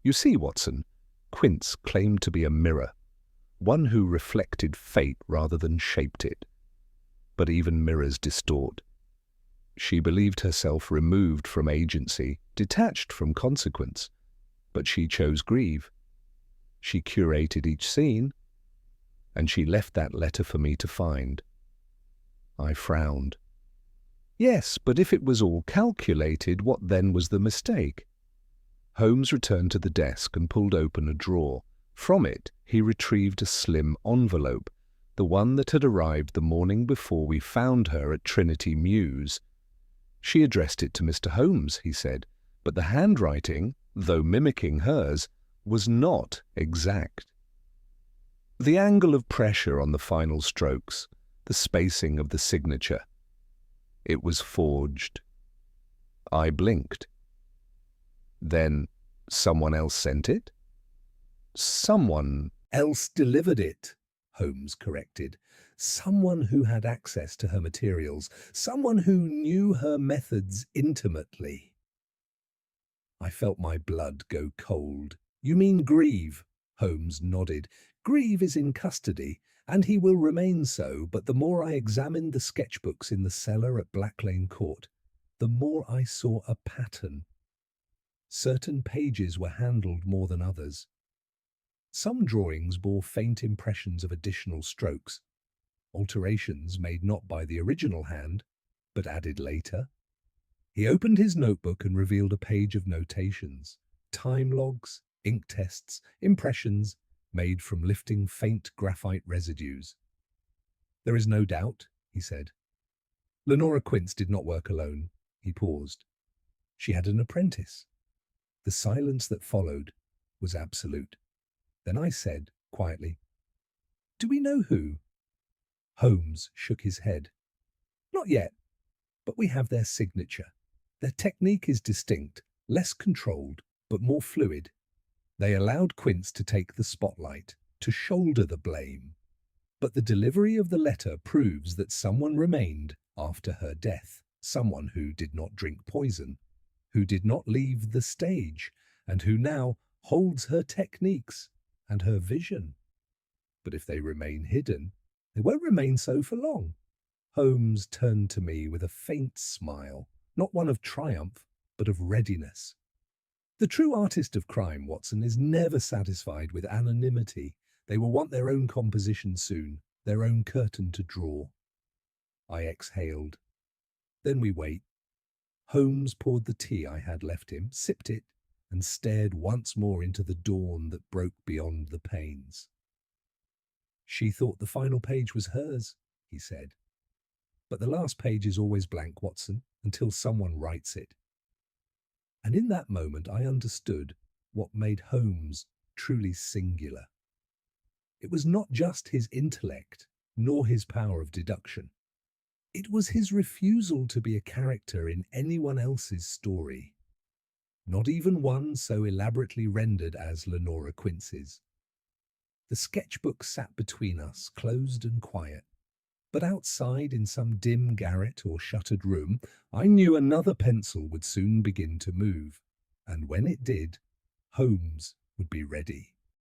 "You see, Watson, Quince claimed to be a mirror, one who reflected fate rather than shaped it. But even mirrors distort. She believed herself removed from agency, detached from consequence, but she chose grief. She curated each scene, and she left that letter for me to find." I frowned. "Yes, but if it was all calculated, what then was the mistake?" Holmes returned to the desk and pulled open a drawer. From it, he retrieved a slim envelope, the one that had arrived the morning before we found her at Trinity Mews. "She addressed it to Mr. Holmes," he said, "but the handwriting, though mimicking hers, was not exact. The angle of pressure on the final strokes, the spacing of the signature. It was forged." I blinked. "Then someone else sent it?" "Someone Else delivered it, Holmes corrected. Someone who had access to her materials, someone who knew her methods intimately. I felt my blood go cold. You mean Grieve? Holmes nodded. Grieve is in custody, and he will remain so, but the more I examined the sketchbooks in the cellar at Black Lane Court, the more I saw a pattern. Certain pages were handled more than others. Some drawings bore faint impressions of additional strokes, alterations made not by the original hand, but added later. He opened his notebook and revealed a page of notations, time logs, ink tests, impressions made from lifting faint graphite residues. There is no doubt, he said. Lenora Quince did not work alone. He paused. She had an apprentice. The silence that followed was absolute. Then I said, quietly, "Do we know who?" Holmes shook his head. "Not yet, but we have their signature. Their technique is distinct, less controlled, but more fluid. They allowed Quince to take the spotlight, to shoulder the blame. But the delivery of the letter proves that someone remained after her death, someone who did not drink poison, who did not leave the stage, and who now holds her techniques and her vision. But if they remain hidden, they won't remain so for long." Holmes turned to me with a faint smile, not one of triumph, but of readiness. "The true artist of crime, Watson, is never satisfied with anonymity. They will want their own composition soon, their own curtain to draw." I exhaled. "Then we wait." Holmes poured the tea I had left him, sipped it, and stared once more into the dawn that broke beyond the panes. "She thought the final page was hers," he said. "But the last page is always blank, Watson, until someone writes it." And in that moment I understood what made Holmes truly singular. It was not just his intellect, nor his power of deduction. It was his refusal to be a character in anyone else's story, not even one so elaborately rendered as Lenora Quince's. The sketchbook sat between us, closed and quiet. But outside, in some dim garret or shuttered room, I knew another pencil would soon begin to move, and when it did, Holmes would be ready.